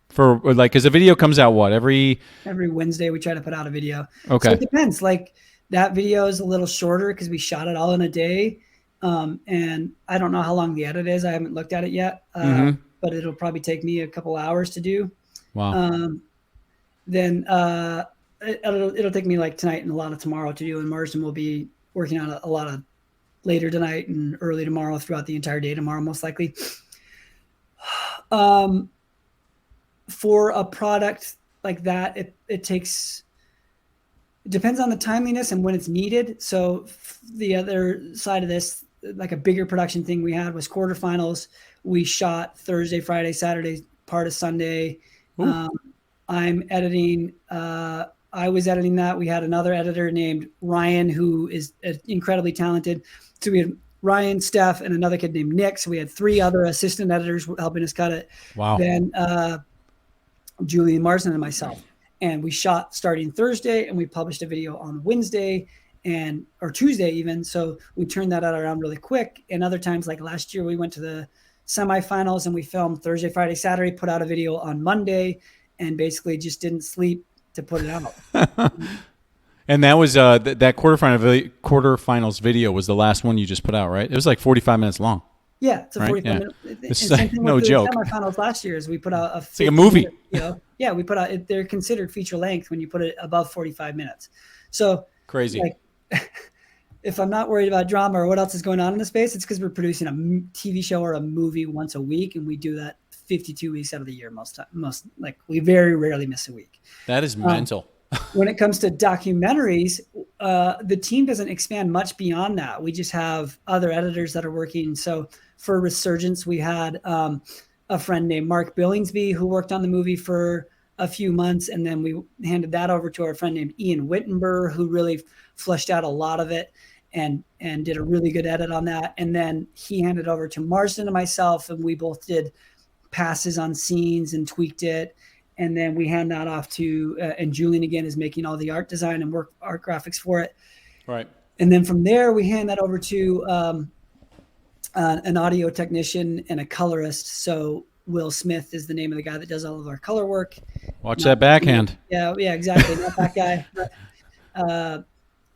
For like, because a video comes out every Wednesday we try to put out a video. Okay. So it depends. Like that video is a little shorter because we shot it all in a day. And I don't know how long the edit is. I haven't looked at it yet. But it'll probably take me a couple hours to do. Wow. Then it'll take me like tonight and a lot of tomorrow to do. And Marsden will be working on a lot of later tonight and early tomorrow throughout the entire day tomorrow, most likely. For a product like that, it depends on the timeliness and when it's needed. So the other side of this, like a bigger production thing we had was quarterfinals. We shot Thursday, Friday, Saturday, part of Sunday. I'm editing. I was editing that. We had another editor named Ryan, who is incredibly talented. So we had Ryan, Steph, and another kid named Nick. So we had 3 other assistant editors helping us cut it. Wow. Then Julian Marsden and myself. And we shot starting Thursday, and we published a video on Wednesday or Tuesday even. So we turned that out around really quick. And other times, like last year, we went to the semifinals and we filmed Thursday, Friday, Saturday, put out a video on Monday, and basically just didn't sleep to put it out. And that was that quarterfinals video was the last one you just put out, right? It was like 45 minutes long. Yeah, it's a 45 minute. It's like, no joke. Semifinals last year is we put out it's like a movie. Yeah, we put out. They're considered feature length when you put it above 45 minutes. So crazy. Like, if I'm not worried about drama or what else is going on in the space, it's because we're producing a TV show or a movie once a week, and we do that 52 weeks out of the year. Most like we very rarely miss a week. That is mental. When it comes to documentaries, the team doesn't expand much beyond that. We just have other editors that are working. So for Resurgence, we had a friend named Mark Billingsby who worked on the movie for a few months. And then we handed that over to our friend named Ian Wittenberg, who really fleshed out a lot of it and did a really good edit on that. And then he handed over to Marsden and myself, and we both did passes on scenes and tweaked it. And then we hand that off to, and Julian again is making all the art design and art graphics for it. Right. And then from there, we hand that over to an audio technician and a colorist. So Will Smith is the name of the guy that does all of our color work. Watch that backhand. Yeah, exactly. Not that guy.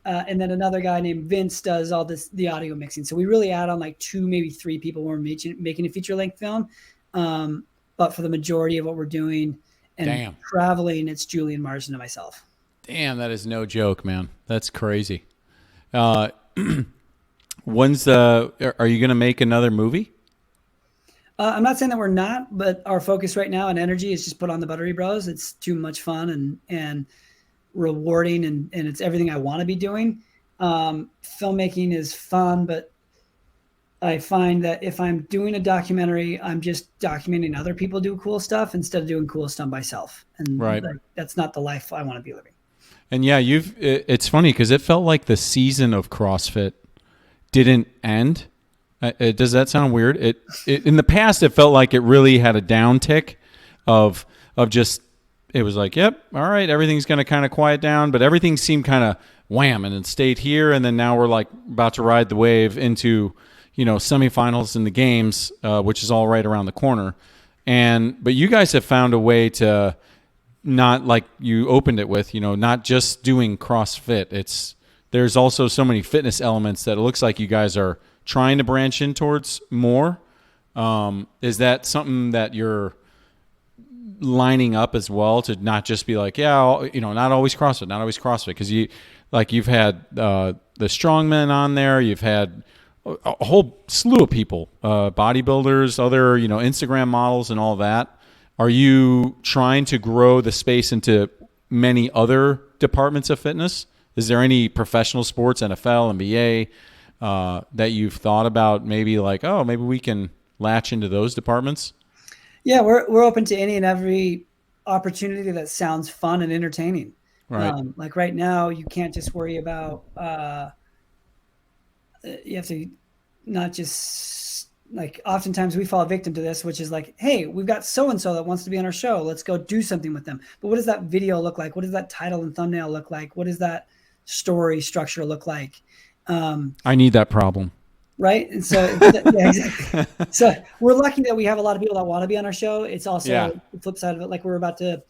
And then another guy named Vince does all the audio mixing. So we really add on like 2, maybe 3 people when we're making a feature length film. But for the majority of what we're doing, and traveling, it's Julian Marsden and myself. Damn, that is no joke, man. That's crazy. Are you going to make another movie? I'm not saying that we're not, but our focus right now and energy is just put on the Buttery Bros. It's too much fun and rewarding, and it's everything I want to be doing. Filmmaking is fun, but I find that if I'm doing a documentary, I'm just documenting other people do cool stuff instead of doing cool stuff myself. And right. that's not the life I want to be living. And yeah, it's funny because it felt like the season of CrossFit didn't end. Does that sound weird? It in the past, it felt like it really had a downtick of just, it was like, yep, all right, everything's going to kind of quiet down, but everything seemed kind of wham, and it stayed here, and then now we're like about to ride the wave into, semifinals in the games, which is all right around the corner. But you guys have found a way to not, like you opened it with, not just doing CrossFit. There's also so many fitness elements that it looks like you guys are trying to branch in towards more. Is that something that you're lining up as well, to not just be like, yeah, not always CrossFit, because you've had the strongmen on there, you've had a whole slew of people, bodybuilders, other Instagram models, and all that. Are you trying to grow the space into many other departments of fitness? Is there any professional sports, NFL, NBA, that you've thought about, maybe like, oh, maybe we can latch into those departments? Yeah, we're open to any and every opportunity that sounds fun and entertaining. Right. Like right now, you can't just worry about. You have to not just, like, oftentimes we fall victim to this, which is like, hey, we've got so and so that wants to be on our show. Let's go do something with them. But what does that video look like? What does that title and thumbnail look like? What does that story structure look like? I need that problem. Right. And so, yeah, exactly. So we're lucky that we have a lot of people that want to be on our show. It's also the flip side of it. Like, we're about to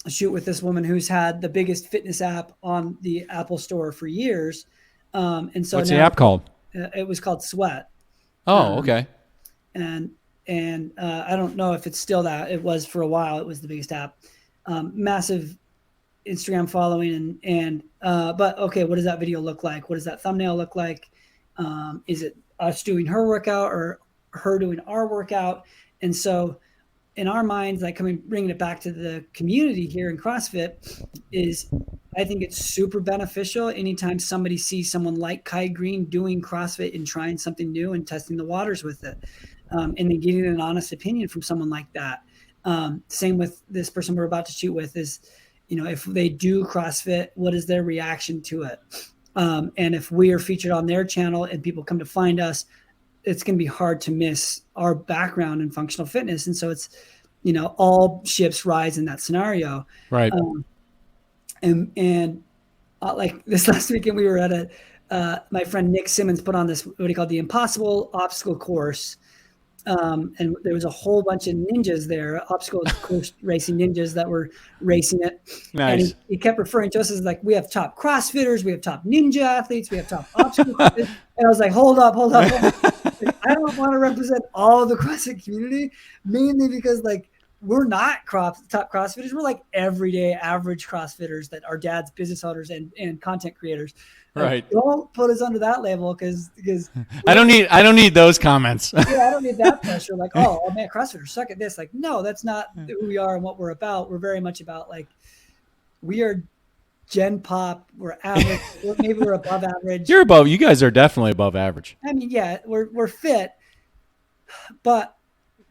shoot with this woman who's had the biggest fitness app on the Apple Store for years. And so what's the app called? It was called Sweat. Oh, okay. And I don't know if it's still that. It was for a while. It was the biggest app. Massive Instagram following. But okay, what does that video look like? What does that thumbnail look like? Is it us doing her workout or her doing our workout? And so in our minds, like, bringing it back to the community here in CrossFit, is I think it's super beneficial anytime somebody sees someone like Kai Green doing CrossFit and trying something new and testing the waters with it. And then getting an honest opinion from someone like that. Same with this person we're about to shoot with is, if they do CrossFit, what is their reaction to it? And if we are featured on their channel and people come to find us, it's going to be hard to miss our background in functional fitness. And so it's, all ships rise in that scenario. Right. Like this last weekend, we were at my friend Nick Simmons put on this, what he called the Impossible Obstacle Course. And there was a whole bunch of ninjas there, obstacle course racing ninjas that were racing it. Nice. And he kept referring to us as like, we have top CrossFitters, we have top ninja athletes, we have top obstacle athletes. And I was like, hold up. Like, I don't want to represent all of the CrossFit community, mainly because, like, we're not top CrossFitters. We're like everyday average CrossFitters that are dad's business owners and content creators. Right. Don't put us under that label because I don't need those comments. Yeah, I don't need that pressure. Like, oh man, CrossFitters suck at this. Like, no, that's not who we are and what we're about. We're very much about, like, we are Gen Pop. We're average. Maybe we're above average. You're above. You guys are definitely above average. I mean, yeah, we're fit, but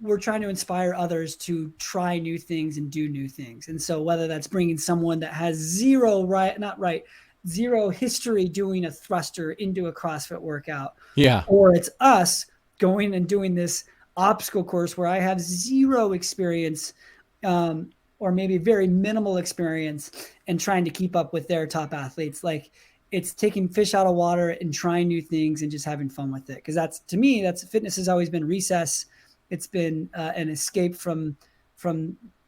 we're trying to inspire others to try new things and do new things. And so whether that's bringing someone that has zero history doing a thruster into a CrossFit workout. Yeah. Or it's us going and doing this obstacle course where I have zero experience, or maybe very minimal experience, and trying to keep up with their top athletes. Like, it's taking fish out of water and trying new things and just having fun with it. Cause to me, fitness has always been recess. It's been an escape from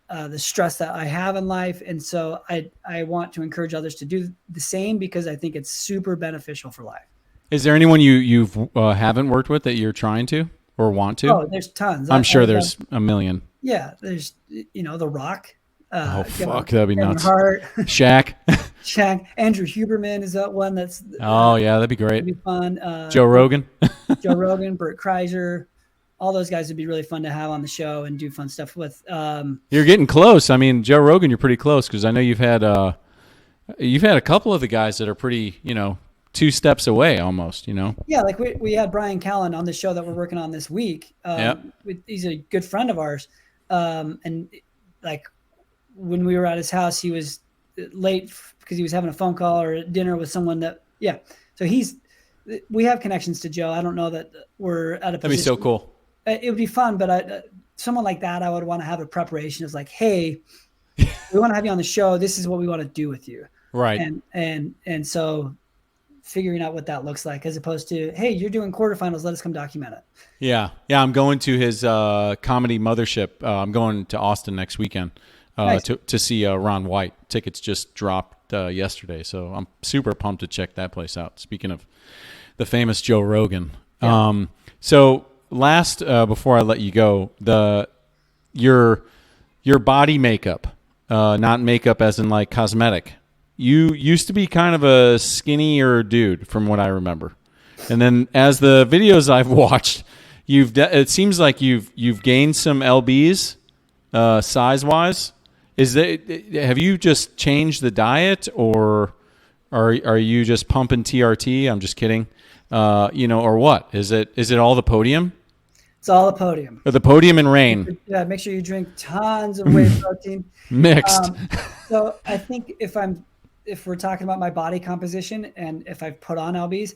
the stress that I have in life. And so I want to encourage others to do the same, because I think it's super beneficial for life. Is there anyone you haven't worked with that you're trying to or want to? Oh, there's tons. I'm sure there's a million. Yeah. There's, The Rock. Fuck, that'd be Kevin nuts. Hart. Shaq. Andrew Huberman is that one that's. Oh yeah, that'd be great. That'd be fun. Joe Rogan. Joe Rogan, Bert Kreischer. All those guys would be really fun to have on the show and do fun stuff with. You're getting close. I mean, Joe Rogan, you're pretty close, because I know you've had a couple of the guys that are pretty, 2 steps away almost. Yeah, like we had Brian Callen on the show that we're working on this week. He's a good friend of ours, and like when we were at his house, he was late because he was having a phone call or dinner with someone that, yeah. So we have connections to Joe. I don't know that we're at a position. That'd be so cool. It would be fun, but someone like that, I would want to have a preparation. Is like, hey, we want to have you on the show. This is what we want to do with you. Right. And so figuring out what that looks like, as opposed to, hey, you're doing quarterfinals, let us come document it. Yeah. I'm going to his comedy mothership. I'm going to Austin next weekend Nice. to see Ron White. Tickets just dropped yesterday, so I'm super pumped to check that place out. Speaking of the famous Joe Rogan. Yeah. So last, before I let you go, your body makeup, not makeup as in like cosmetic. You used to be kind of a skinnier dude from what I remember. And then as the videos I've watched, it seems like you've gained some lbs size-wise. Have you just changed the diet, or are you just pumping TRT? I'm just kidding. Or what? Is it all the podium? It's all the podium. Or the podium and rain. Yeah, make sure you drink tons of whey protein. Mixed. So I think if we're talking about my body composition and if I've put on lbs,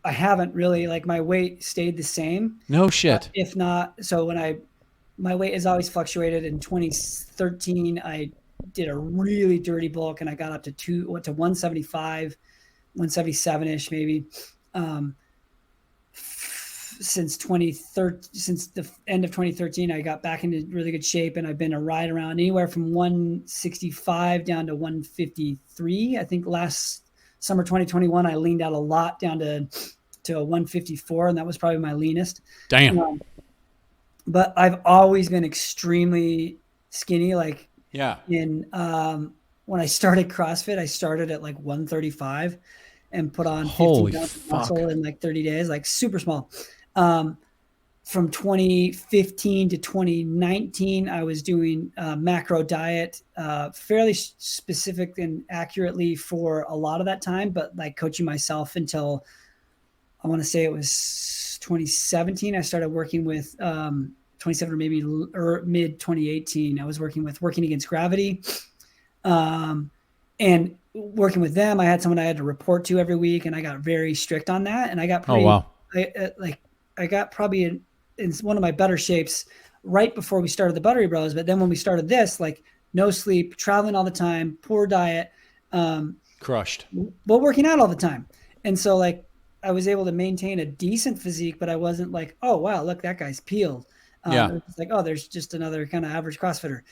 I haven't really, like, my weight stayed the same. No shit. If not, so my weight has always fluctuated. In 2013, I did a really dirty bulk and I got up to 175, 177-ish maybe. Since the end of 2013, I got back into really good shape, and I've been right around anywhere from 165 down to 153. I think last summer 2021, I leaned out a lot down to a 154, and that was probably my leanest. Damn. But I've always been extremely skinny. Like, yeah. When I started CrossFit, I started at like 135 and put on 15 pounds of muscle in like 30 days, like super small. From 2015 to 2019, I was doing a macro diet, fairly specific and accurately for a lot of that time, but like coaching myself until I want to say it was 2017. I started working with 27 or maybe mid 2018. I was working Against Gravity, and working with them. I had someone I had to report to every week, and I got very strict on that. And I got pretty, I got probably in one of my better shapes right before we started the Buttery Bros. But then when we started this, like no sleep, traveling all the time, poor diet, crushed, but working out all the time. And so like I was able to maintain a decent physique, but I wasn't like, oh wow, look, that guy's peeled. It's like, oh, there's just another kind of average CrossFitter.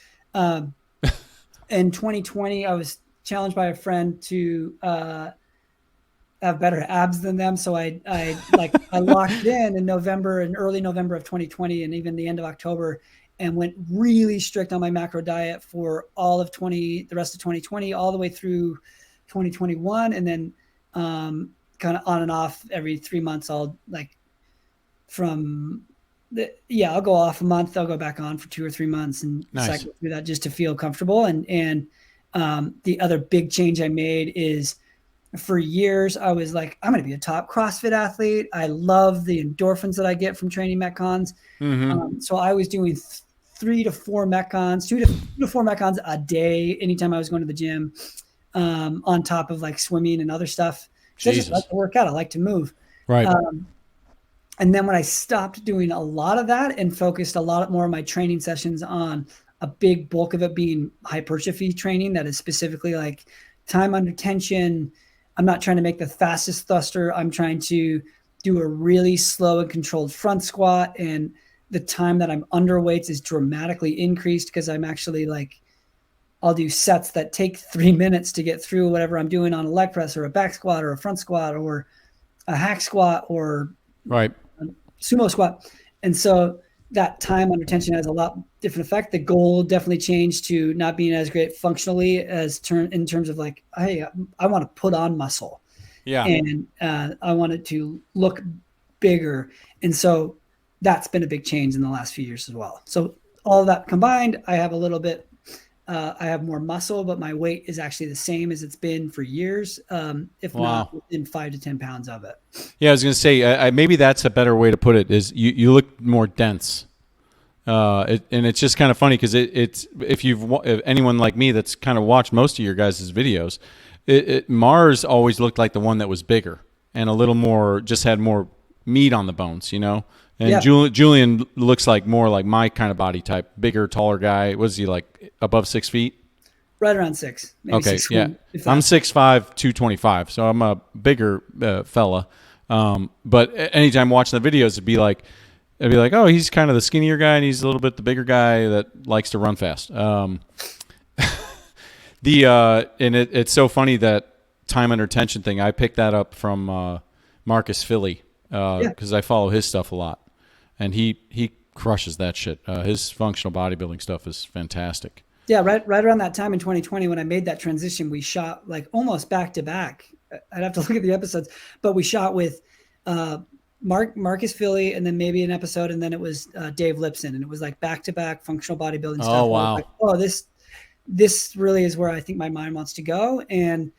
In 2020, I was challenged by a friend to have better abs than them. So I locked in November and early November of 2020, and even the end of October, and went really strict on my macro diet for all of the rest of 2020, all the way through 2021. And then kind of on and off every 3 months. I'll I'll go off a month. I'll go back on for 2 or 3 months and cycle through that just to feel comfortable. And the other big change I made is, for years, I was like, I'm going to be a top CrossFit athlete. I love the endorphins that I get from training Metcons. Mm-hmm. So I was doing 3 to 4 Metcons, 2 to 4 Metcons a day, anytime I was going to the gym, on top of like swimming and other stuff. I just like to work out. I like to move. Right. And then when I stopped doing a lot of that and focused a lot more of my training sessions on a big bulk of it being hypertrophy training, that is specifically like time under tension. I'm not trying to make the fastest thruster. I'm trying to do a really slow and controlled front squat. And the time that I'm under weights is dramatically increased, because I'm actually like, I'll do sets that take 3 minutes to get through whatever I'm doing on a leg press or a back squat or a front squat or a hack squat or a sumo squat. And so that time under tension has a lot different effect. The goal definitely changed to not being as great functionally in terms of like, hey, I want to put on muscle. Yeah. And I want it to look bigger. And so that's been a big change in the last few years as well. So all of that combined, I have a little bit, I have more muscle, but my weight is actually the same as it's been for years, if not within 5 to 10 pounds of it. Yeah, I was going to say, maybe that's a better way to put it, is you look more dense. And it's just kind of funny because it's if anyone like me that's kind of watched most of your guys' videos, Mars always looked like the one that was bigger and a little more, just had more meat on the bones, you know. And Yeah. Julian looks like more like my kind of body type, bigger, taller guy. Was he like above 6 feet? Right around 6. Maybe Okay, 6, yeah. if that. I'm 6'5", 225, so I'm a bigger fella. But anytime watching the videos, it'd be like, oh, he's kind of the skinnier guy, and he's a little bit the bigger guy that likes to run fast. And it's so funny that time under tension thing. I picked that up from Marcus Philly because I follow his stuff a lot, and he crushes that shit. His functional bodybuilding stuff is fantastic. Yeah, right around that time in 2020 when I made that transition, we shot like almost back to back. I'd have to look at the episodes, but we shot with Marcus Philly and then maybe an episode, and then it was Dave Lipson, and it was like back to back functional bodybuilding stuff. Oh wow! Like, this really is where I think my mind wants to go. And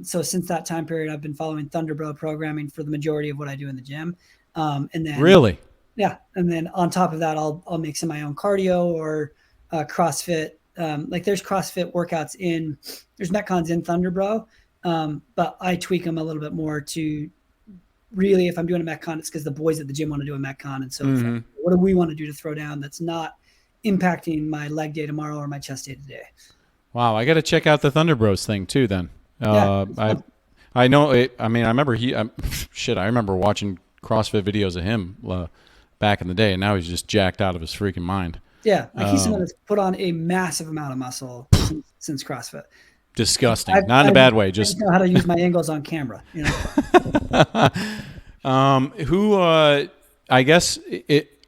so since that time period, I've been following Thunder Bro programming for the majority of what I do in the gym. And then really, yeah, and then on top of that, I'll mix in my own cardio or CrossFit. Like there's CrossFit workouts there's Metcons in Thunder Bro, but I tweak them a little bit more to really, if I'm doing a Metcon, it's because the boys at the gym want to do a Metcon. And so what do we want to do to throw down that's not impacting my leg day tomorrow or my chest day today? Wow, I got to check out the Thunder Bros thing too then. I know it. I mean, I remember I remember watching CrossFit videos of him back in the day, and now he's just jacked out of his freaking mind. Yeah, like he's someone that's put on a massive amount of muscle since CrossFit. Disgusting, not in a bad way. Just I know how to use my angles on camera. You know? I guess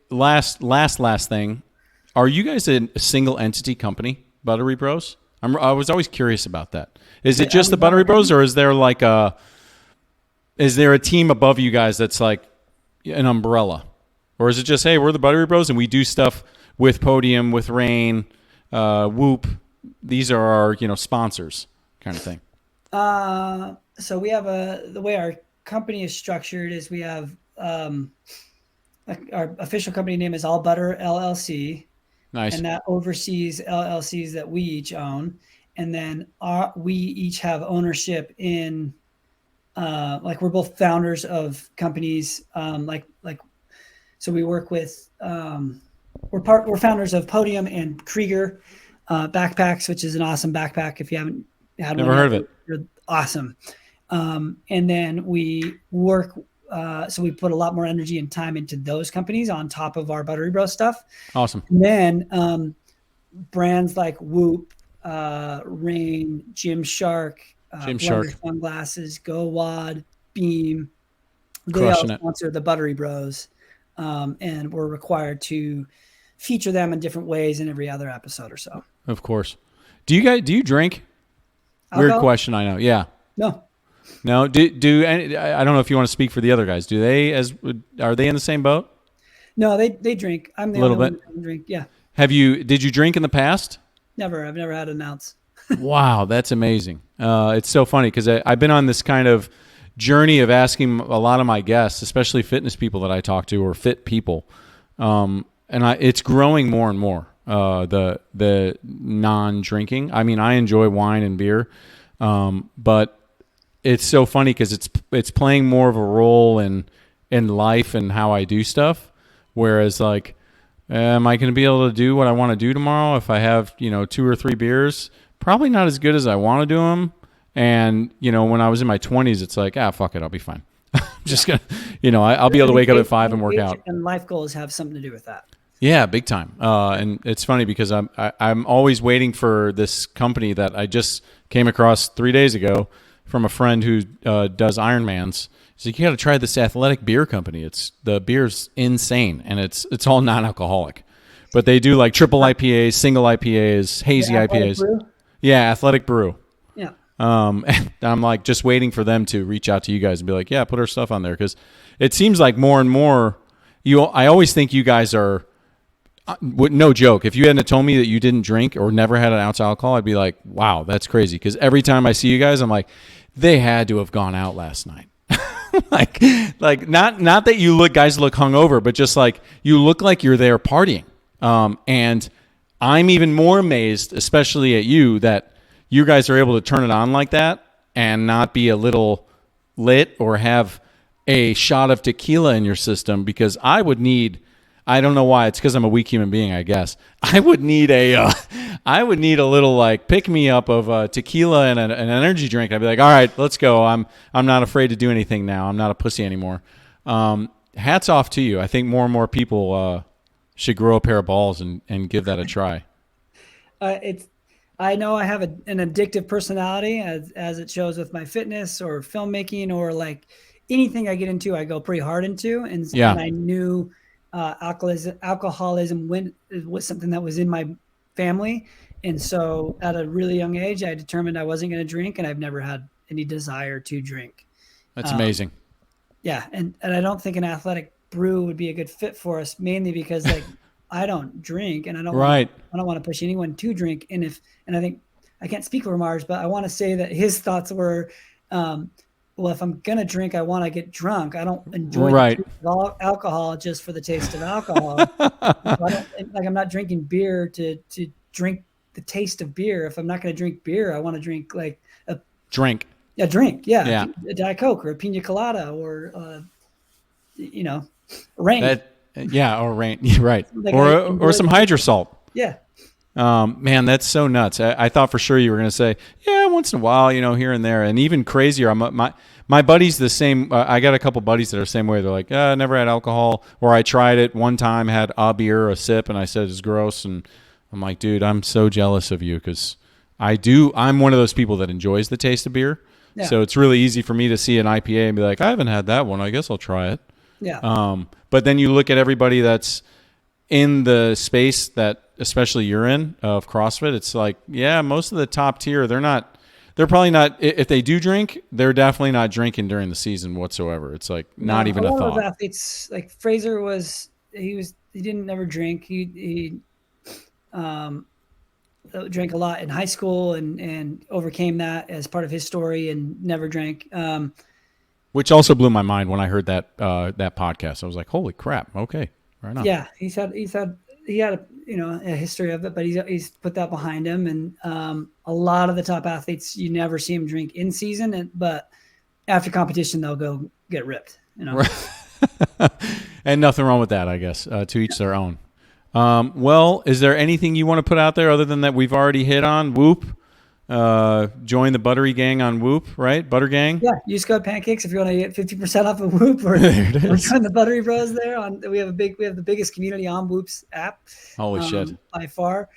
last thing. Are you guys a single entity company, Buttery Bros? I was always curious about that. Is it just the Buttery Bros, or is there like a team above you guys that's like an umbrella, or is it just, hey, we're the Buttery Bros and we do stuff with Podium, with Rain, Whoop? These are our sponsors, kind of thing. So we have the way our company is structured is we have our official company name is All Butter LLC. Nice. And that oversees LLCs that we each own. And then we each have ownership in, like we're both founders of companies. So we work with, we're founders of Podium and Krieger backpacks, which is an awesome backpack. If you haven't had Never heard of it. You're awesome. And then we work, so we put a lot more energy and time into those companies on top of our Buttery Bros stuff. Awesome. And then brands like Whoop, Rain, Gymshark, Sunglasses, Go Wad, Beam, they all sponsor the Buttery Bros. And we're required to feature them in different ways in every other episode or so. Of course. Do you drink? Weird question, I know. Yeah. No. Do I don't know if you want to speak for the other guys. Are they in the same boat? No, they drink. I'm the only one that doesn't drink. Yeah. Did you drink in the past? Never. I've never had an ounce. Wow, that's amazing. It's so funny because I've been on this kind of journey of asking a lot of my guests, especially fitness people that I talk to or fit people, and it's growing more and more. The non-drinking. I mean, I enjoy wine and beer, but it's so funny because it's playing more of a role in life and how I do stuff. Whereas, like, am I going to be able to do what I want to do tomorrow if I have 2 or 3 beers? Probably not as good as I want to do them. And when I was in my 20s, it's like, fuck it, I'll be fine. I'm just gonna, I'll be able to wake up at 5 and work out. And life goals have something to do with that. Yeah, big time. And it's funny because I'm always waiting for this company that I just came across 3 days ago from a friend who does Ironmans. He's like, you got to try this athletic beer company. The beer's insane, and it's all non-alcoholic. But they do like triple IPAs, single IPAs, hazy IPAs. Brew? Yeah, Athletic Brew. Yeah. And I'm like just waiting for them to reach out to you guys and be like, yeah, put our stuff on there, because it seems like more and more. I always think you guys are. No joke. If you hadn't told me that you didn't drink or never had an ounce of alcohol, I'd be like, wow, that's crazy. Because every time I see you guys, I'm like, they had to have gone out last night. like not that you guys look hungover, but just like you look like you're there partying. And I'm even more amazed, especially at you, that you guys are able to turn it on like that and not be a little lit or have a shot of tequila in your system, because I would need, I don't know why, it's because I'm a weak human being, I guess. I would need a little like pick me up of tequila and an energy drink. I'd be like, all right, let's go. I'm not afraid to do anything now. I'm not a pussy anymore. Hats off to you. I think more and more people should grow a pair of balls and give that a try. I know I have an addictive personality, as it shows with my fitness or filmmaking or like anything I get into, I go pretty hard into. And I knew alcoholism was something that was in my family. And so at a really young age, I determined I wasn't going to drink, and I've never had any desire to drink. That's amazing. Yeah. And I don't think an athletic brew would be a good fit for us, mainly because like I don't drink, and I don't want to push anyone to drink. And I think I can't speak for Mars, but I want to say that his thoughts were, well, if I'm going to drink, I want to get drunk. I don't enjoy alcohol just for the taste of alcohol. I'm not drinking beer to drink the taste of beer. If I'm not going to drink beer, I want to drink like a drink. Yeah. A Diet Coke or a pina colada or, rain. Or rain. Right. Like or some hydrosol. Yeah. Man, that's so nuts. I thought for sure you were going to say, yeah, once in a while, here and there. And even crazier, my buddy's the same. I got a couple buddies that are the same way. They're like, I never had alcohol, or I tried it one time, had a beer, a sip, and I said it's gross. And I'm like, dude, I'm so jealous of you, because I'm one of those people that enjoys the taste of beer. Yeah. So it's really easy for me to see an IPA and be like, I haven't had that one. I guess I'll try it. Yeah. But then you look at everybody that's in the space that especially you're in of CrossFit. It's like, yeah, most of the top tier, they're probably not, if they do drink, they're definitely not drinking during the season whatsoever. It's like not even a thought. A lot of athletes, like Fraser he didn't never drink. He drank a lot in high school and overcame that as part of his story and never drank. Which also blew my mind when I heard that podcast. I was like, holy crap. Okay. Right on. Yeah. He had a history of it, but he's put that behind him. And a lot of the top athletes, you never see them drink in season, but after competition, they'll go get ripped. And nothing wrong with that, I guess. To each their own. Well, is there anything you want to put out there other than that we've already hit on? Whoop. Join the Buttery gang on Whoop, right? Butter Gang. Yeah, use code Pancakes if you want to get 50% off of Whoop, or join the Buttery Bros there. We have the biggest community on Whoop's app. Holy shit! By far.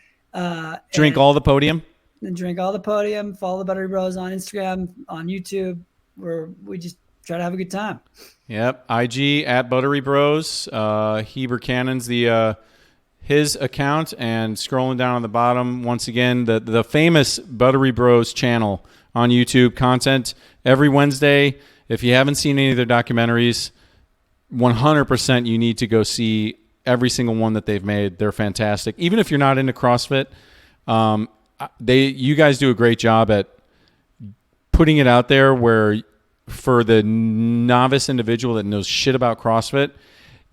Drink all the podium. And drink all the podium. Follow the Buttery Bros on Instagram, on YouTube, where we just try to have a good time. Yep, IG at Buttery Bros. Heber Cannon's his account, and scrolling down on the bottom, once again, the famous Buttery Bros channel on YouTube, content every Wednesday. If you haven't seen any of their documentaries, 100% you need to go see every single one that they've made. They're fantastic. Even if you're not into CrossFit, you guys do a great job at putting it out there where for the novice individual that knows shit about CrossFit,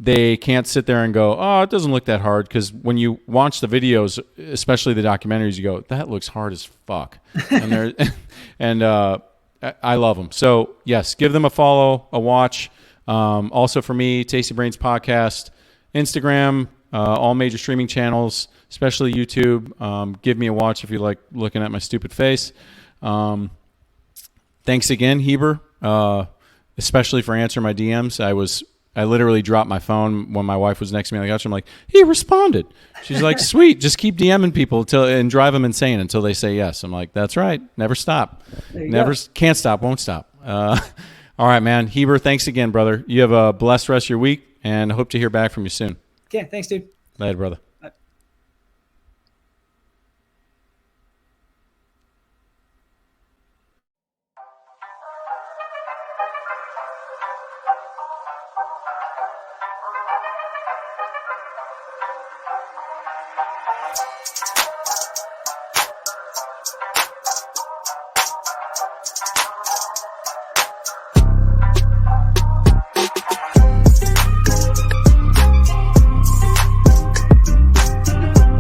they can't sit there and go, oh, it doesn't look that hard. Because when you watch the videos, especially the documentaries, you go, that looks hard as fuck. And I love them. So, yes, give them a follow, a watch. Also for me, Tasty Brains Podcast, Instagram, all major streaming channels, especially YouTube. Give me a watch if you like looking at my stupid face. Thanks again, Heber, especially for answering my DMs. I literally dropped my phone when my wife was next to me on the couch. I'm like, he responded. She's like, sweet, just keep DMing people and drive them insane until they say yes. I'm like, that's right. Never stop. Can't stop, won't stop. All right, man. Heber, thanks again, brother. You have a blessed rest of your week, and hope to hear back from you soon. Okay, thanks, dude. Later, brother.